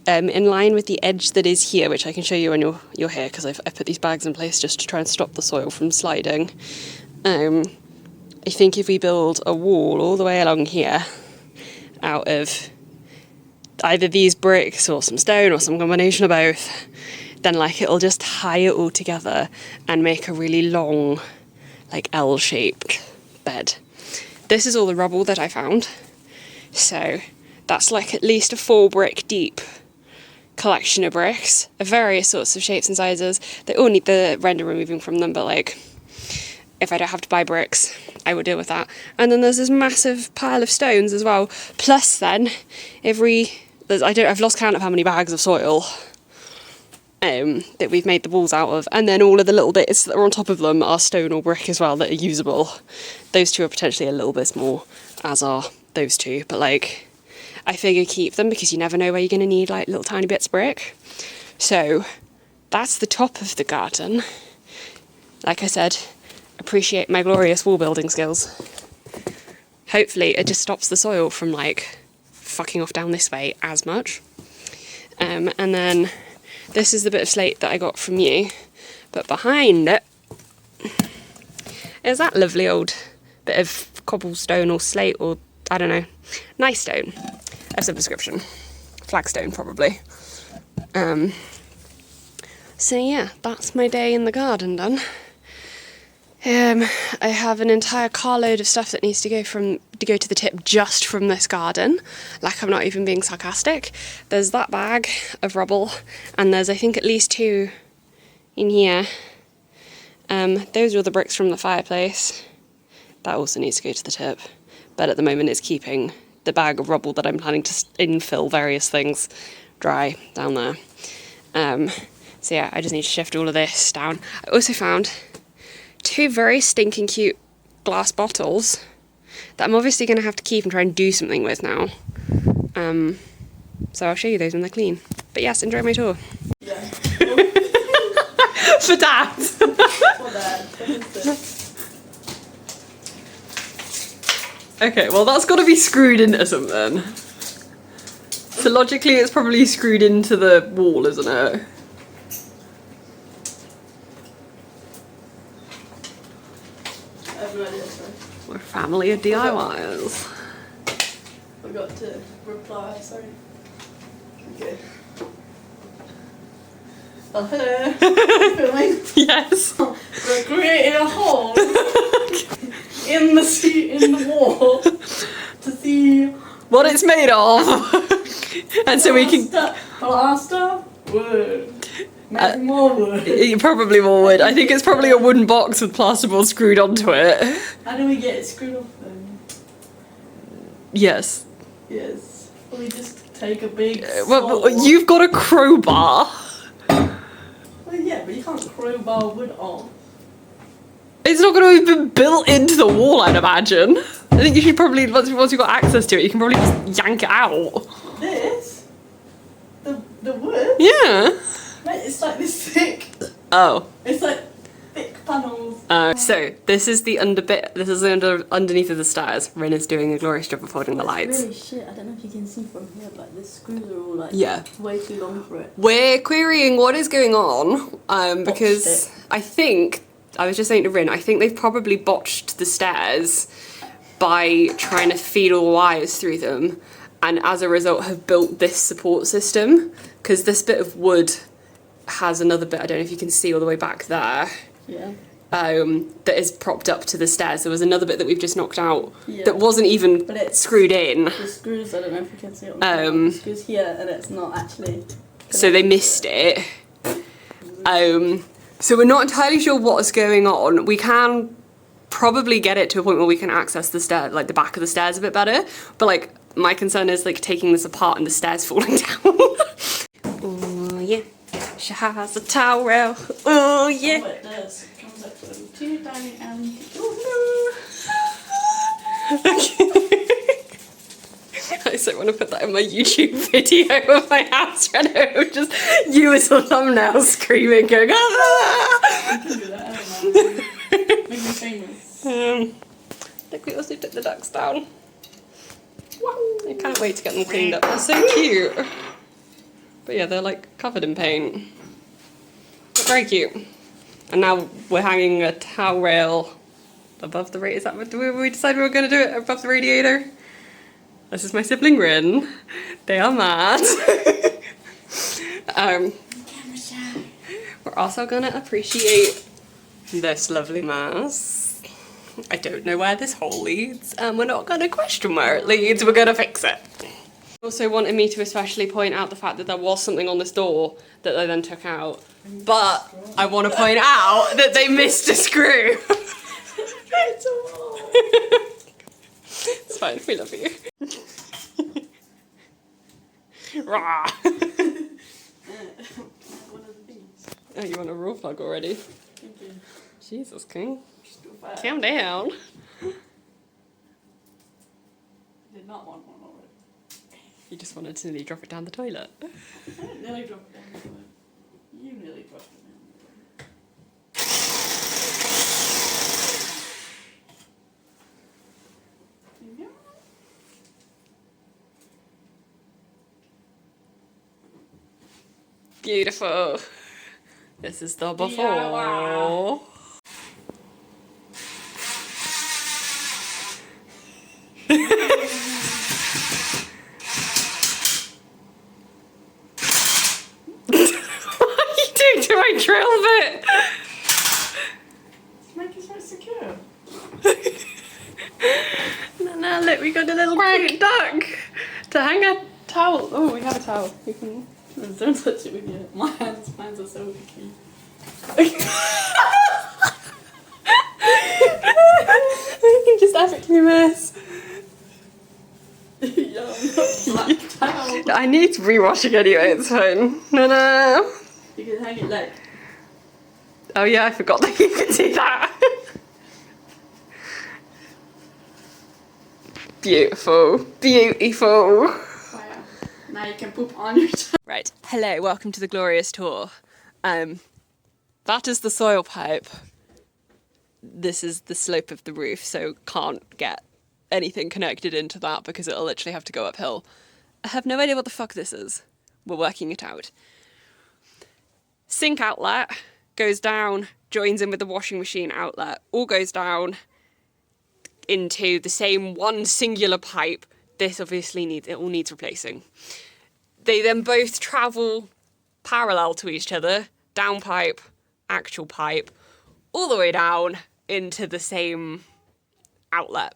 in line with the edge that is here, which I can show you when you're here, because I've put these bags in place just to try and stop the soil from sliding. I think if we build a wall all the way along here out of either these bricks or some stone or some combination of both, then like it'll just tie it all together and make a really long, like L-shaped bed. This is all the rubble that I found, so that's like at least a 4 brick deep collection of bricks of various sorts of shapes and sizes. They all need the render removing from them, but like if I don't have to buy bricks, I will deal with that. And then there's this massive pile of stones as well. Plus then, I've lost count of how many bags of soil that we've made the walls out of. And then all of the little bits that are on top of them are stone or brick as well that are usable. Those two are potentially a little bit small, as are those two. But like, I figure keep them because you never know where you're going to need like little tiny bits of brick. So that's the top of the garden. Like I said, appreciate my glorious wall building skills. Hopefully it just stops the soil from like fucking off down this way as much. And then this is the bit of slate that I got from you, but behind it is that lovely old bit of cobblestone or slate, or I don't know, nice stone of some description. Flagstone probably. So yeah, that's my day in the garden done. I have an entire carload of stuff that needs to go to the tip just from this garden. Like, I'm not even being sarcastic. There's that bag of rubble, and there's I think at least 2 in here. Those are the bricks from the fireplace. That also needs to go to the tip. But at the moment it's keeping the bag of rubble that I'm planning to infill various things dry down there. So yeah, I just need to shift all of this down. I also found 2 very stinking cute glass bottles that I'm obviously going to have to keep and try and do something with now. So I'll show you those when they're clean. But yes, enjoy my tour. Yeah. For Dad! For Dad. Okay, well that's got to be screwed into something. So logically it's probably screwed into the wall, isn't it? I have no idea, sorry. We're a family of DIYers. Forgot to reply, sorry. Okay. Oh, hello. Filming? Yes. We're creating a hole in the wall to see what it's made of. And so we can... Plaster? Wood. Maybe more wood. Probably more wood. I think it's probably a wooden box with plasterboard screwed onto it. How do we get it screwed off then? Yes. Yes. We just take a big Well, you've got a crowbar. Well, yeah, but you can't crowbar wood off. It's not going to have been built into the wall, I'd imagine. I think you should probably, once you've got access to it, you can probably just yank it out. This? The wood? Yeah. Mate, it's like this thick. Oh. It's like thick panels. So this is the under bit. This is the underneath of the stairs. Rin is doing a glorious job of holding the lights. Really shit. I don't know if you can see from here, but the screws are all like way too long for it. We're querying what is going on because I think I was just saying to Rin, I think they've probably botched the stairs by trying to feed all the wires through them, and as a result have built this support system, because this bit of wood has another bit, I don't know if you can see all the way back there, that is propped up to the stairs. There was another bit that we've just knocked out that wasn't even screwed in. The screws, I don't know if you can see it on the screws here, and it's not actually... So they missed it. So we're not entirely sure what's going on. We can probably get it to a point where we can access the stair, like the back of the stairs a bit better, but like my concern is like taking this apart and the stairs falling down. Oh yeah, she has a towel. Oh yeah. Oh, it does. It comes up with two tiny and... Oh no! I so want to put that in my YouTube video of my house reno, just you as a thumbnail screaming, going ah! You can do that, I don't know. Make me famous. Look, we also took the ducks down. Wow. I can't wait to get them cleaned up. They're so cute. But yeah, they're like covered in paint. But very cute. And now we're hanging a towel rail above the radiator. Is that what we decided we were going to do it above the radiator? This is my sibling Rin. They are mad. We're also going to appreciate this lovely mess. I don't know where this hole leads, and we're not going to question where it leads. We're going to fix it. Also wanted me to especially point out the fact that there was something on this door that they then took out. But I want to point out that they missed a screw. It's fine, we love you. Rah. Oh, you want a raw plug already? Thank you. Jesus, King. Calm down. I did not want one already. You just wanted to nearly drop it down the toilet. I didn't nearly drop it down the toilet. You nearly dropped it down the toilet. Beautiful. This is the before. DIY. What are you doing to my drill bit? Make it so secure. No, look, we got a little cute duck to hang a towel. Oh, we have a towel. You can... Don't touch it with your... Mine's are so icky. You can just ethically mess. Yeah, I'm not black towel. I need rewashing anyway, it's fine. No. You can hang it like... Oh yeah, I forgot that you could do that. Beautiful. Beautiful. Wow. Now you can poop on your towel. Right, hello, welcome to the glorious tour. That is the soil pipe. This is the slope of the roof, so can't get anything connected into that because it'll literally have to go uphill. I have no idea what the fuck this is. We're working it out. Sink outlet goes down, joins in with the washing machine outlet, all goes down into the same one singular pipe. This obviously all needs replacing. They then both travel parallel to each other, down pipe, actual pipe, all the way down into the same outlet.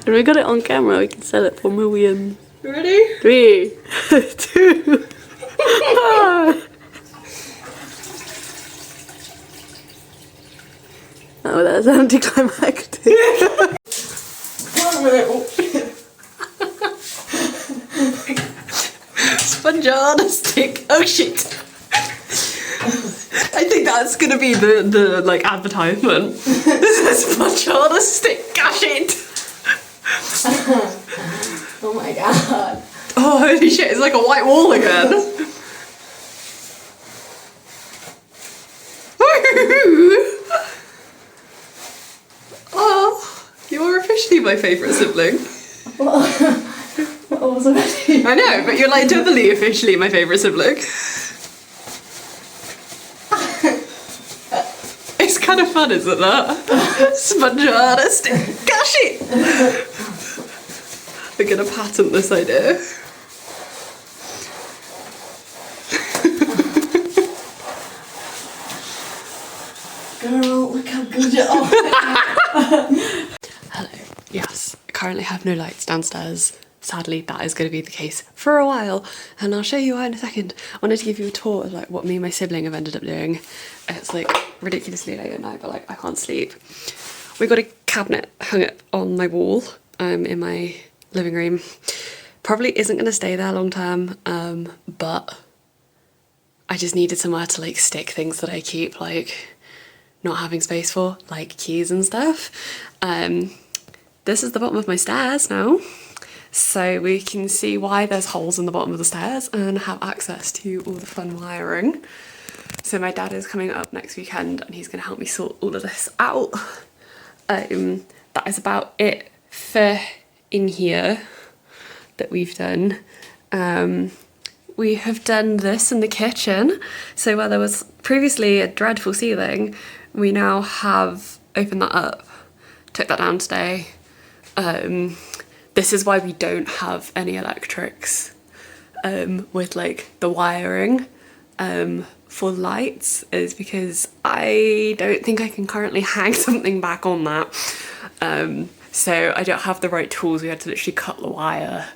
And we got it on camera, we can sell it for millions. Ready? 3, 2, Oh, that's anticlimactic. 1 minute. Oh. Sponge on a stick. Oh shit. I think that's gonna be the like advertisement. This is sponge on a stick. Gosh it. Oh my god. Oh holy shit! It's like a white wall again. Oh, you are officially my favourite sibling. What was already? I know, but you're like doubly officially my favourite sibling. It's kind of fun, isn't that? Sponge on a stick. Gosh it! We're gonna patent this idea. Girl, look how good you are. Hello. Yes, I currently have no lights downstairs. Sadly, that is going to be the case for a while, and I'll show you why in a second. I wanted to give you a tour of like what me and my sibling have ended up doing. It's like ridiculously late at night, but like I can't sleep. We got a cabinet hung up on my wall in my living room. Probably isn't going to stay there long term, but I just needed somewhere to like stick things that I keep like not having space for, like keys and stuff. This is the bottom of my stairs now, so we can see why there's holes in the bottom of the stairs and have access to all the fun wiring. So my dad is coming up next weekend and he's going to help me sort all of this out. That is about it for in here that we've done. We have done this in the kitchen. So where there was previously a dreadful ceiling, we now have opened that up, took that down today. This is why we don't have any electrics with like the wiring for lights, is because I don't think I can currently hang something back on that. So I don't have the right tools. We had to literally cut the wire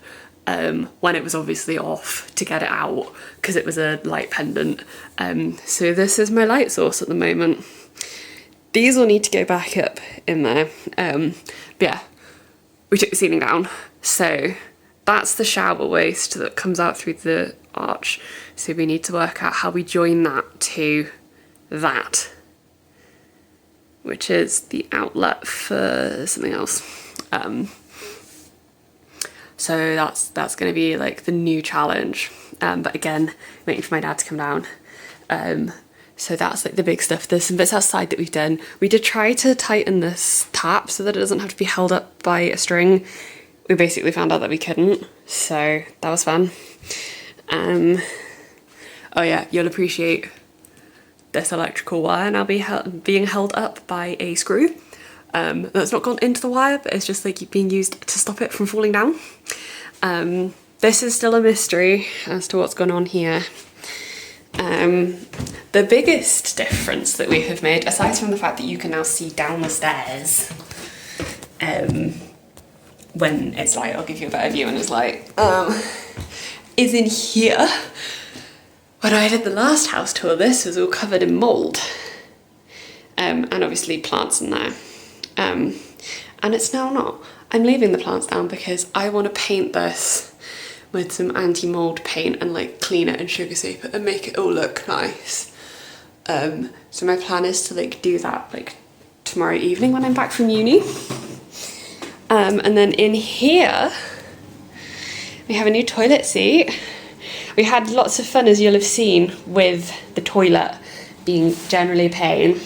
when it was obviously off to get it out because it was a light pendant. So this is my light source at the moment. These will need to go back up in there. But yeah, we took the ceiling down. So that's the shower waste that comes out through the arch. So we need to work out how we join that to that, which is the outlet for something else. So that's going to be like the new challenge. But again, waiting for my dad to come down. So that's like the big stuff. There's some bits outside that we've done. We did try to tighten this tap so that it doesn't have to be held up by a string. We basically found out that we couldn't, so that was fun. Oh yeah, you'll appreciate this electrical wire now being held up by a screw. That's not gone into the wire, but it's just like being used to stop it from falling down. This is still a mystery as to what's gone on here. The biggest difference that we have made, aside from the fact that you can now see down the stairs, when it's light, I'll give you a better view when it's light, is in here. When I did the last house tour, this was all covered in mould, and obviously plants in there, and it's now not. I'm leaving the plants down because I want to paint this with some anti-mould paint and like clean it and sugar soap it and make it all look nice. So my plan is to like do that like tomorrow evening when I'm back from uni. And then in here, we have a new toilet seat. We had lots of fun, as you'll have seen, with the toilet being generally a pain.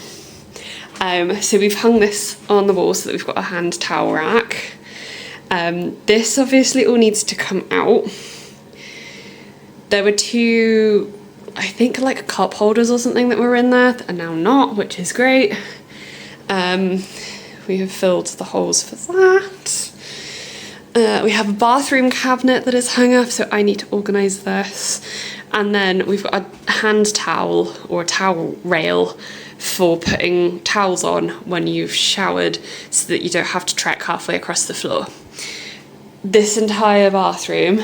So we've hung this on the wall so that we've got a hand towel rack. This obviously all needs to come out. There were two, I think like cup holders or something that were in there that are now not, which is great. We have filled the holes for that. We have a bathroom cabinet that is hung up, so I need to organise this. And then we've got a hand towel or a towel rail for putting towels on when you've showered so that you don't have to trek halfway across the floor. This entire bathroom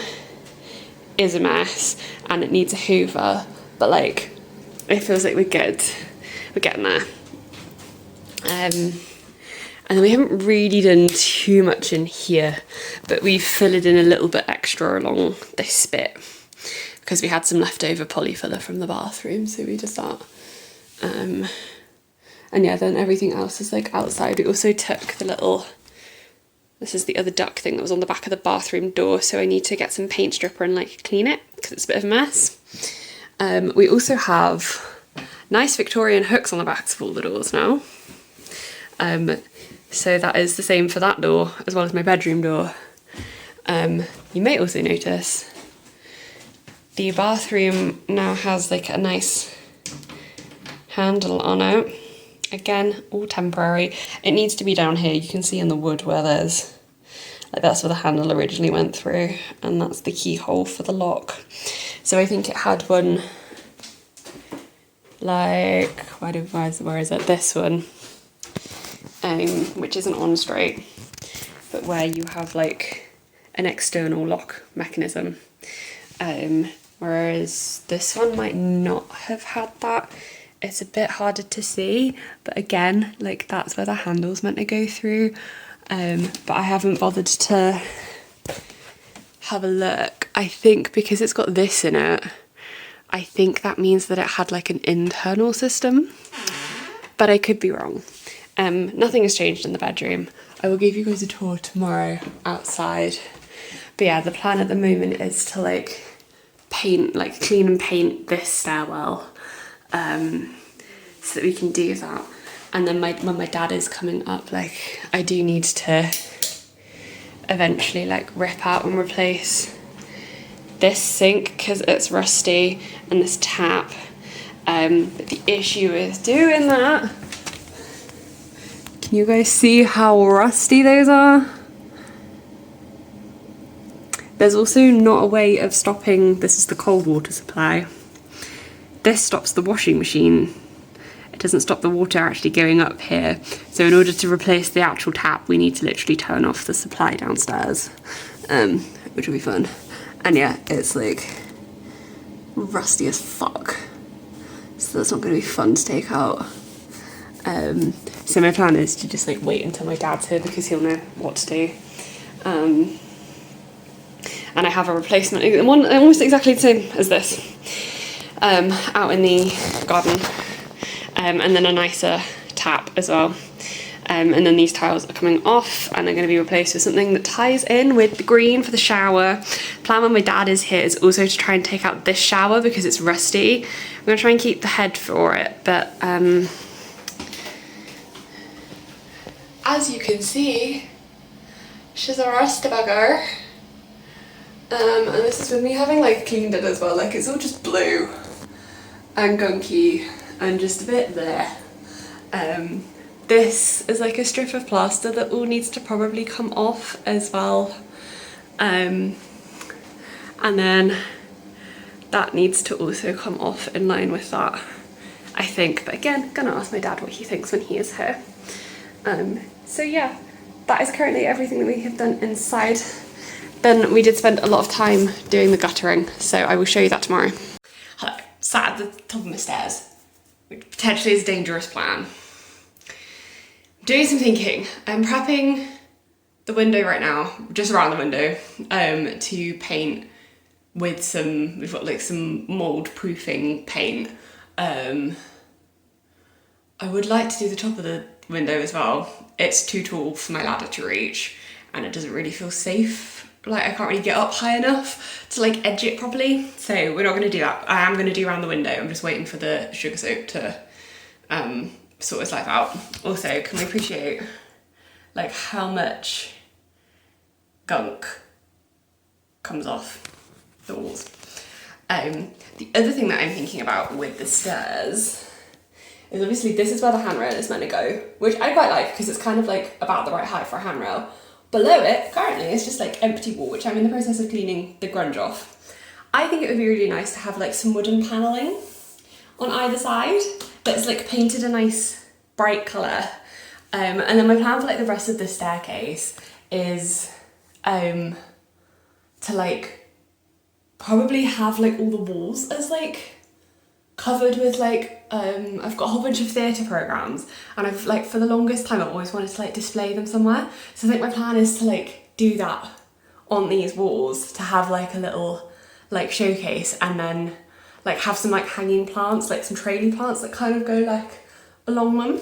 is a mess and it needs a hoover, but like it feels like we're good. We're getting there. And then we haven't really done too much in here, but we've filled in a little bit extra along this bit because we had some leftover poly filler from the bathroom, so we did that. And yeah, then everything else is like outside. We also took the little, this is the other duck thing that was on the back of the bathroom door, so I need to get some paint stripper and like clean it because it's a bit of a mess. We also have nice Victorian hooks on the backs of all the doors now. So that is the same for that door as well as my bedroom door. You may also notice the bathroom now has like a nice handle on it. Again, all temporary. It needs to be down here. You can see in the wood where there's, like that's where the handle originally went through, and that's the keyhole for the lock. So I think it had one like, where is it? This one. Which isn't on straight, but where you have like an external lock mechanism, whereas this one might not have had that. It's a bit harder to see, but again, like that's where the handle's meant to go through, but I haven't bothered to have a look. I think because it's got this in it, I think that means that it had like an internal system, but I could be wrong. Nothing has changed in the bedroom. I will give you guys a tour tomorrow outside. But yeah, the plan at the moment is to like paint, like clean and paint this stairwell, so that we can do that. And then when my dad is coming up, like I do need to eventually like rip out and replace this sink because it's rusty and this tap. But the issue is doing that. Can you guys see how rusty those are? There's also not a way of stopping, this is the cold water supply. This stops the washing machine. It doesn't stop the water actually going up here. So in order to replace the actual tap, we need to literally turn off the supply downstairs, which will be fun. And yeah, it's like rusty as fuck. So that's not going to be fun to take out. So my plan is to just like wait until my dad's here because he'll know what to do. And I have a replacement, one almost exactly the same as this, out in the garden. And then a nicer tap as well. And then these tiles are coming off and they're going to be replaced with something that ties in with the green for the shower. The plan when my dad is here is also to try and take out this shower because it's rusty. I'm going to try and keep the head for it, but as you can see, she's a rusty bugger. And this is with me having like cleaned it as well, like it's all just blue and gunky and just a bit there. This is like a strip of plaster that all needs to probably come off as well. And then that needs to also come off in line with that, I think. But again, gonna ask my dad what he thinks when he is here. So yeah, that is currently everything that we have done inside. Then we did spend a lot of time doing the guttering, so I will show you that tomorrow. Hello, sat at the top of my stairs, which potentially is a dangerous plan. Doing some thinking. I'm prepping the window right now, just around the window, to paint with some, we've got like some mold proofing paint. I would like to do the top of the window as well. It's too tall for my ladder to reach and it doesn't really feel safe. Like I can't really get up high enough to like edge it properly. So we're not gonna do that. I am gonna do around the window. I'm just waiting for the sugar soap to sort his life out. Also, can we appreciate like how much gunk comes off the walls? The other thing that I'm thinking about with the stairs is obviously this is where the handrail is meant to go, which I quite like because it's kind of like about the right height for a handrail. Below it, currently, it's just like empty wall, which I'm in the process of cleaning the grunge off. I think it would be really nice to have like some wooden paneling on either side that's like painted a nice bright colour. And then my plan for like the rest of the staircase is to like probably have like all the walls as like covered with like I've got a whole bunch of theatre programmes and I've like for the longest time I've always wanted to like display them somewhere, so I think my plan is to like do that on these walls, to have like a little like showcase and then like have some like hanging plants, like some traily plants that kind of go like along them.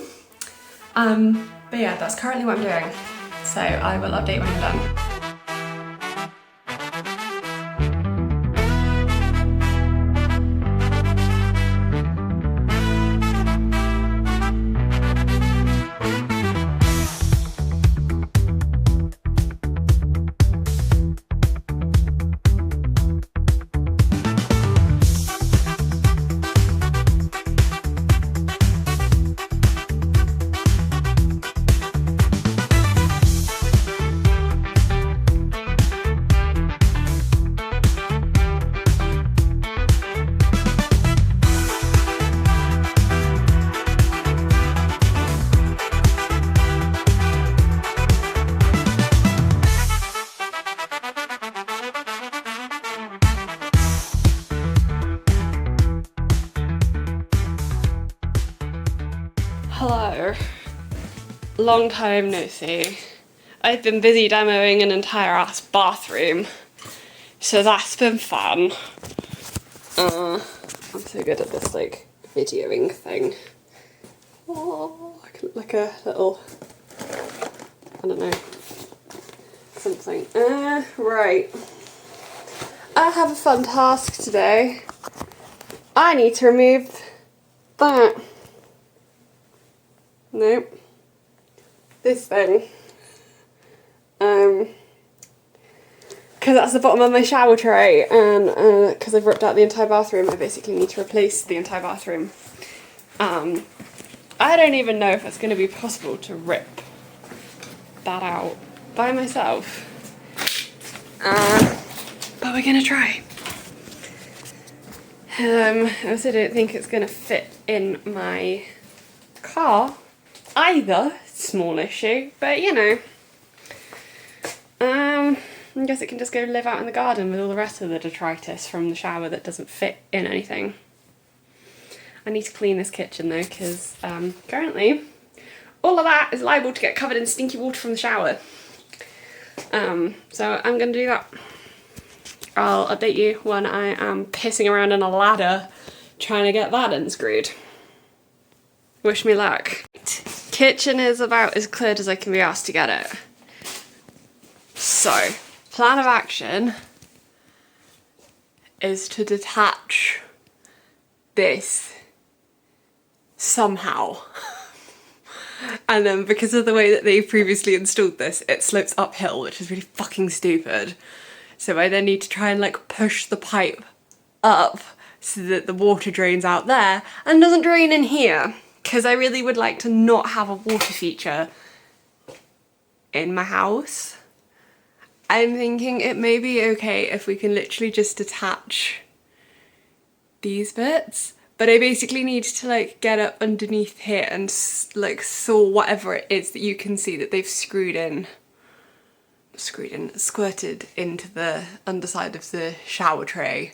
But yeah, that's currently what I'm doing, so I will update when I'm done. Hello, long time no see. I've been busy demoing an entire ass bathroom, so that's been fun. I'm so good at this like videoing thing. Oh, like a little, I don't know, something. Right. I have a fun task today. I need to remove that. Nope. This thing. Because that's the bottom of my shower tray, and because I've ripped out the entire bathroom, I basically need to replace the entire bathroom. I don't even know if it's going to be possible to rip that out by myself. But we're going to try. I also don't think it's going to fit in my car either. Small issue, but you know. I guess it can just go live out in the garden with all the rest of the detritus from the shower that doesn't fit in anything. I need to clean this kitchen though, because currently all of that is liable to get covered in stinky water from the shower. So I'm going to do that. I'll update you when I am pissing around in a ladder trying to get that unscrewed. Wish me luck. Kitchen is about as cleared as I can be asked to get it. So, plan of action is to detach this somehow. And then because of the way that they previously installed this, it slopes uphill, which is really fucking stupid. So I then need to try and like push the pipe up so that the water drains out there and doesn't drain in here. Because I really would like to not have a water feature in my house. I'm thinking it may be okay if we can literally just detach these bits. But I basically need to like get up underneath here and like saw whatever it is that you can see that they've squirted into the underside of the shower tray.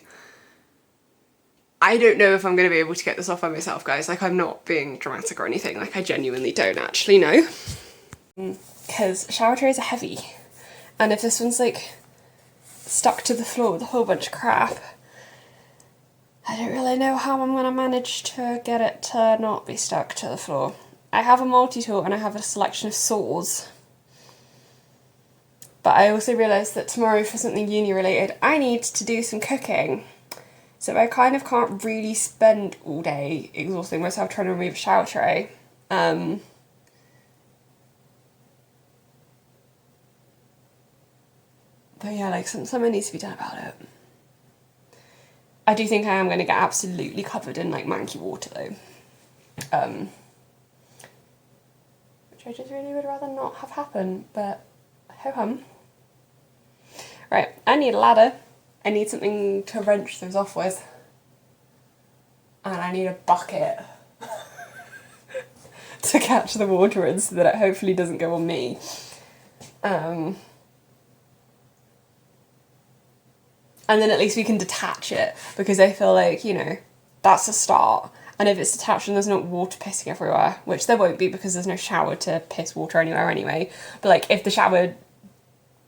I don't know if I'm going to be able to get this off by myself, guys. Like, I'm not being dramatic or anything. Like, I genuinely don't actually know. Because shower trays are heavy. And if this one's like stuck to the floor with a whole bunch of crap, I don't really know how I'm going to manage to get it to not be stuck to the floor. I have a multi-tool and I have a selection of saws. But I also realised that tomorrow, for something uni related, I need to do some cooking. So I kind of can't really spend all day exhausting myself trying to remove a shower tray. But yeah, like something needs to be done about it. I do think I am going to get absolutely covered in like manky water though. Which I just really would rather not have happen, but ho-hum. Right, I need a ladder. I need something to wrench those off with. And I need a bucket to catch the water in so that it hopefully doesn't go on me. And then at least we can detach it, because I feel like, you know, that's a start. And if it's detached and there's not water pissing everywhere, which there won't be because there's no shower to piss water anywhere anyway, but like if the shower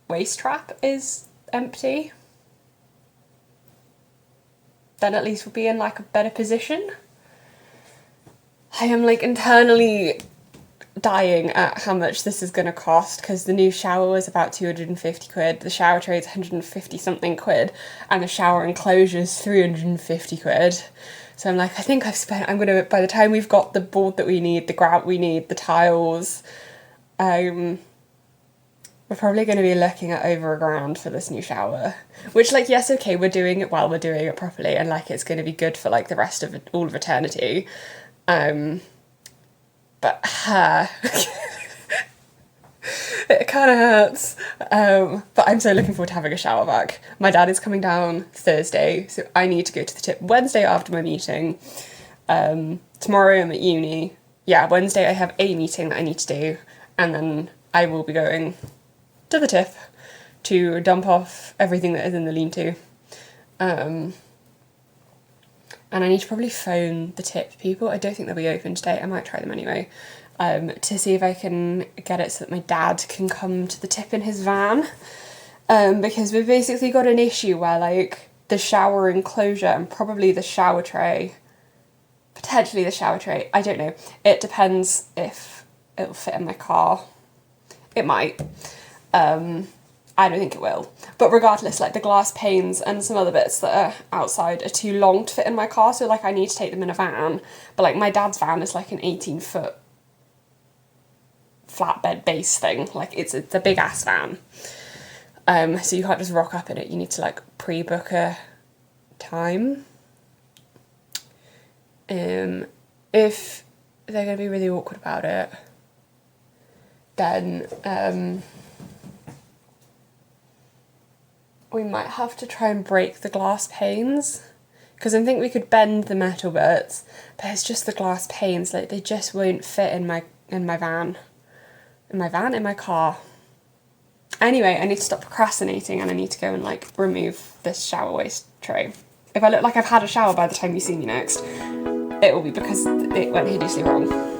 waste trap is empty, then at least we'll be in like a better position. I am like internally dying at how much this is going to cost, because the new shower was about 250 quid, the shower tray is 150 something quid, and the shower enclosure is 350 quid. So I'm like, I think I've spent, I'm going to, by the time we've got the board that we need, the grout we need, the tiles, we're probably going to be looking at over £1,000 for this new shower. Which, like, yes, okay, we're doing it well, we're doing it properly, and like it's going to be good for like the rest of it, all of eternity. But it kind of hurts. But I'm so looking forward to having a shower back. My dad is coming down Thursday, so I need to go to the tip Wednesday after my meeting. Tomorrow I'm at uni. Yeah, Wednesday I have a meeting that I need to do, and then I will be going to the tip to dump off everything that is in the lean-to. And I need to probably phone the tip people. I don't think they'll be open today. I might try them anyway. To see if I can get it so that my dad can come to the tip in his van. Because we've basically got an issue where like the shower enclosure and probably the shower tray, potentially the shower tray, I don't know. It depends if it'll fit in my car. It might. I don't think it will. But regardless, like the glass panes and some other bits that are outside are too long to fit in my car, so like I need to take them in a van. But like my dad's van is like an 18-foot flatbed base thing. Like it's a big ass van. So you can't just rock up in it. You need to like pre-book a time. If they're going to be really awkward about it, then we might have to try and break the glass panes, because I think we could bend the metal bits, but it's just the glass panes, like they just won't fit in my car. Anyway, I need to stop procrastinating and I need to go and like remove this shower waste tray. If I look like I've had a shower by the time you see me next, it will be because it went hideously wrong.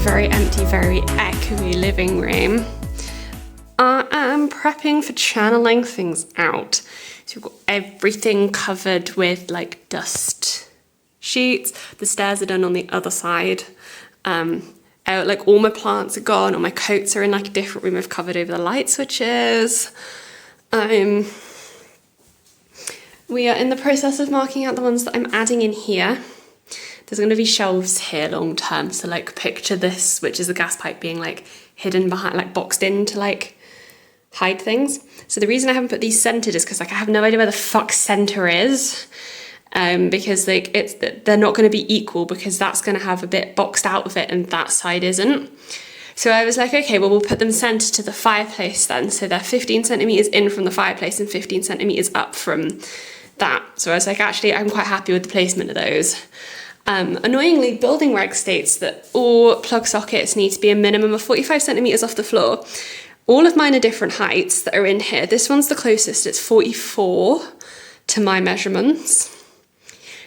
Very empty, very echoey living room. I am prepping for channeling things out. So we've got everything covered with like dust sheets. The stairs are done on the other side. Like all my plants are gone, all my coats are in like a different room. I've covered over the light switches. We are in the process of marking out the ones that I'm adding in here. There's going to be shelves here long term, so like picture this, which is the gas pipe being like hidden behind, like boxed in to like hide things. So the reason I haven't put these centered is because like I have no idea where the fuck center is, because like they're not going to be equal, because that's going to have a bit boxed out of it and that side isn't. So I was like, okay, well, we'll put them centered to the fireplace then, so they're 15 centimeters in from the fireplace and 15 centimeters up from that. So I was like, actually, I'm quite happy with the placement of those. Annoyingly, building reg states that all plug sockets need to be a minimum of 45 centimeters off the floor. All of mine are different heights that are in here. This one's the closest, it's 44 to my measurements.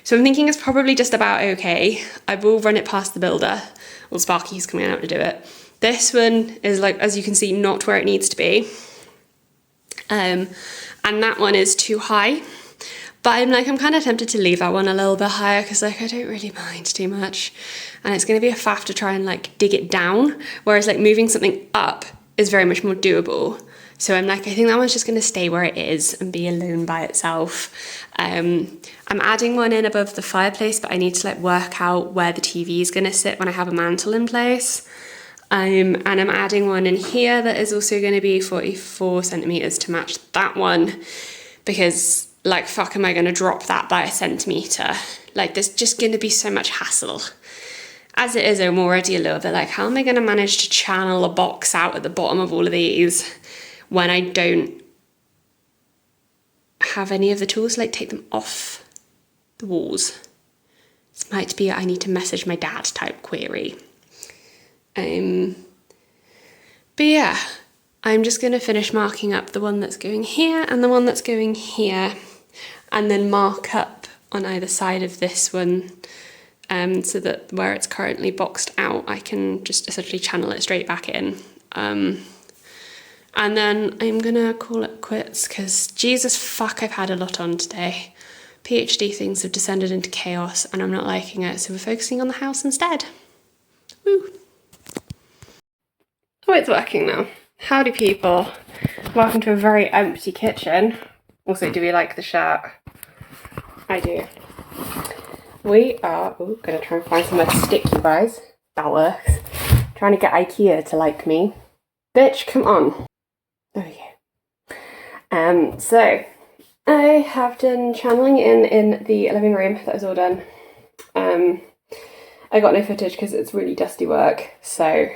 So I'm thinking it's probably just about okay. I will run it past the builder. Well, Sparky's coming out to do it. This one is like, as you can see, not where it needs to be. And that one is too high. But I'm kind of tempted to leave that one a little bit higher because like I don't really mind too much. And it's going to be a faff to try and like dig it down. Whereas like moving something up is very much more doable. So I'm like, I think that one's just going to stay where it is and be alone by itself. I'm adding one in above the fireplace, but I need to like work out where the TV is going to sit when I have a mantle in place. And I'm adding one in here that is also going to be 44 centimeters to match that one, because like, fuck, am I going to drop that by a centimeter? Like, there's just going to be so much hassle. As it is, I'm already a little bit like, how am I going to manage to channel a box out at the bottom of all of these when I don't have any of the tools to like take them off the walls? This might be a I need to message my dad type query. But yeah, I'm just going to finish marking up the one that's going here and the one that's going here. and then mark up on either side of this one, so that where it's currently boxed out, I can just essentially channel it straight back in. And then I'm gonna call it quits because Jesus fuck, I've had a lot on today. PhD things have descended into chaos and I'm not liking it, so we're focusing on the house instead. Woo. Oh, it's working now. Howdy people. Welcome to a very empty kitchen. Also, do we like the shirt? I do. We are gonna try and find somewhere to stick you guys. That works. Trying to get IKEA to like me. Bitch, come on. There we go. So I have done channeling in the living room. That was all done. I got no footage because it's really dusty work. So,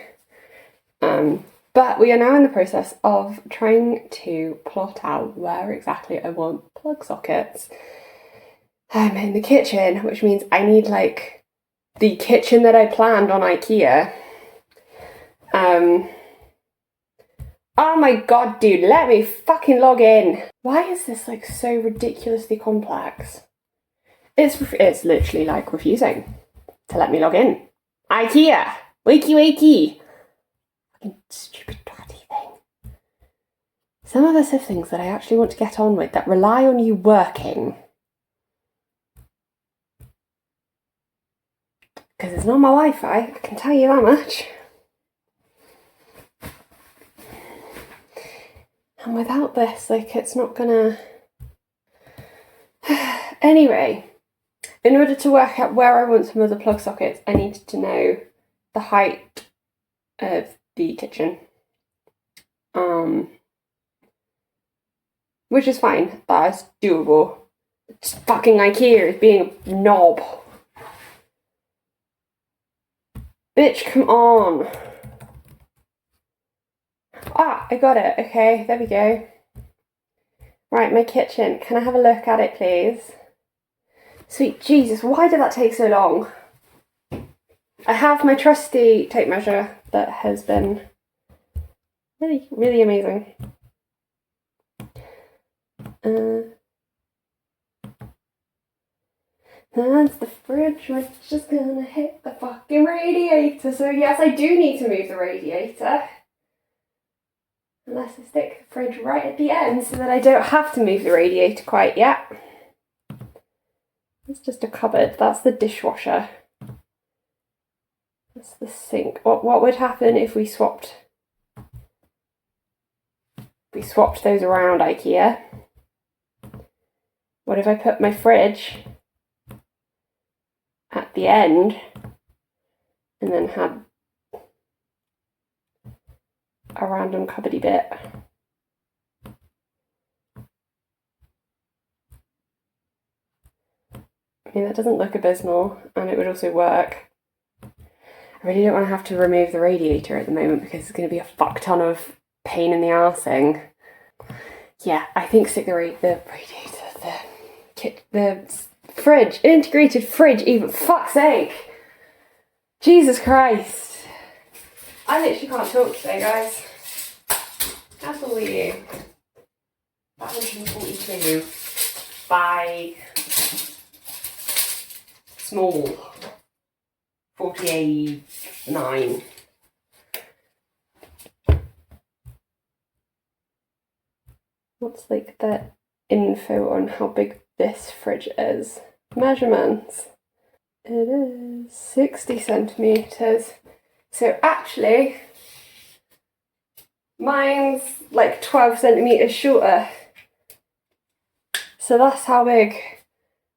but we are now in the process of trying to plot out where exactly I want plug sockets. In the kitchen, which means I need like the kitchen that I planned on IKEA. Oh my god, dude, let me fucking log in. Why is this like so ridiculously complex? It's literally like refusing to let me log in. IKEA! Wakey wakey! Fucking stupid bloody thing. Some of us have things that I actually want to get on with that rely on you working. Because it's not my Wi-Fi, I can tell you that much. And without this, like, it's not gonna... Anyway, in order to work out where I want some of the plug sockets, I needed to know the height of the kitchen. Which is fine, that's doable. It's fucking IKEA is being a knob. Bitch, come on. Ah, I got it. Okay, there we go. Right, my kitchen. Can I have a look at it, please? Sweet Jesus, why did that take so long? I have my trusty tape measure that has been really, really amazing. That's the fridge, which is gonna hit the fucking radiator. So yes, I do need to move the radiator. Unless I stick the fridge right at the end so that I don't have to move the radiator quite yet. It's just a cupboard. That's the dishwasher. That's the sink. What would happen if we swapped those around, IKEA? What if I put my fridge at the end and then had a random cupboardy bit? I mean, that doesn't look abysmal, and it would also work. I really don't want to have to remove the radiator at the moment because it's going to be a fuck ton of pain in the arsing. Yeah, I think stick the radiator, the fridge, integrated fridge even, fuck's sake! Jesus Christ! I literally can't talk today, guys. How tall are you? 142 by small 49. What's like the info on how big this fridge is? Measurements. It is 60 centimetres. So actually, mine's like 12 centimetres shorter. So that's how big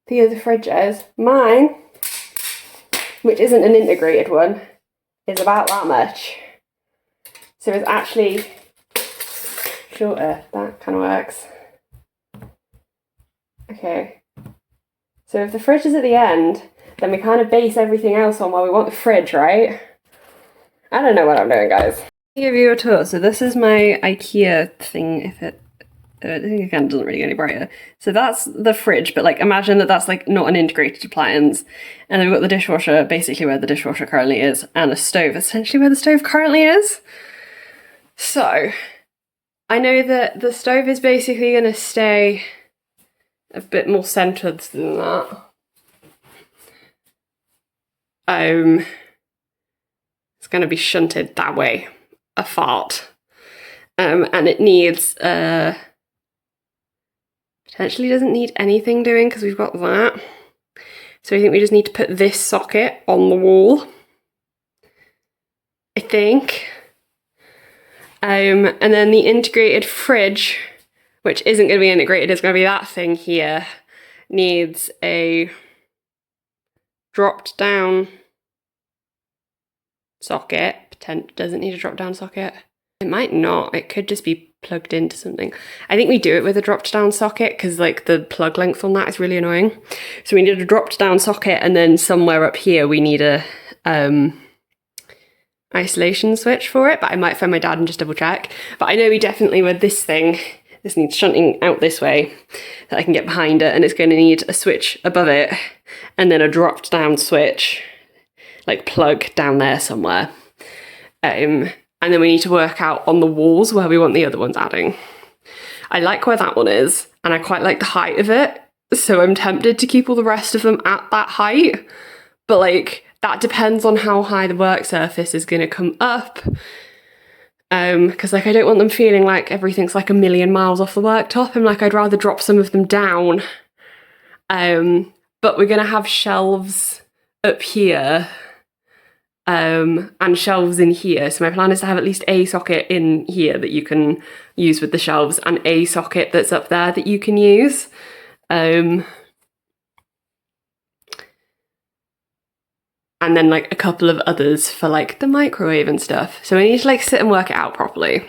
the other fridge is. Mine, which isn't an integrated one, is about that much. So it's actually shorter. That kind of works. Okay. So if the fridge is at the end, then we kind of base everything else on where we want the fridge, right? I don't know what I'm doing, guys. I'll give you a tour. So this is my IKEA thing. If it, I think again, it doesn't really get any brighter. So that's the fridge, but like imagine that that's like not an integrated appliance. And then we've got the dishwasher, basically where the dishwasher currently is, and a stove, essentially where the stove currently is. So I know that the stove is basically going to stay a bit more centered than that. It's going to be shunted that way, a fart. And it needs, potentially doesn't need anything doing because we've got that. So I think we just need to put this socket on the wall, I think. And then the integrated fridge, which isn't going to be integrated, is going to be that thing here, needs a dropped down socket. Doesn't need a drop down socket. It might not, it could just be plugged into something. I think we do it with a dropped down socket because like the plug length on that is really annoying. So we need a dropped down socket, and then somewhere up here we need a isolation switch for it, but I might phone my dad and just double check. But I know we definitely, with this thing, this needs shunting out this way that I can get behind it, and it's going to need a switch above it and then a dropped down switch, like plug down there somewhere. And then we need to work out on the walls where we want the other ones adding. I like where that one is, and I quite like the height of it, so I'm tempted to keep all the rest of them at that height, but like that depends on how high the work surface is going to come up, because like I don't want them feeling like everything's like a million miles off the worktop. I'm like, I'd rather drop some of them down, but we're going to have shelves up here and shelves in here, so my plan is to have at least a socket in here that you can use with the shelves and a socket that's up there that you can use. And then like a couple of others for like the microwave and stuff. So I need to like sit and work it out properly.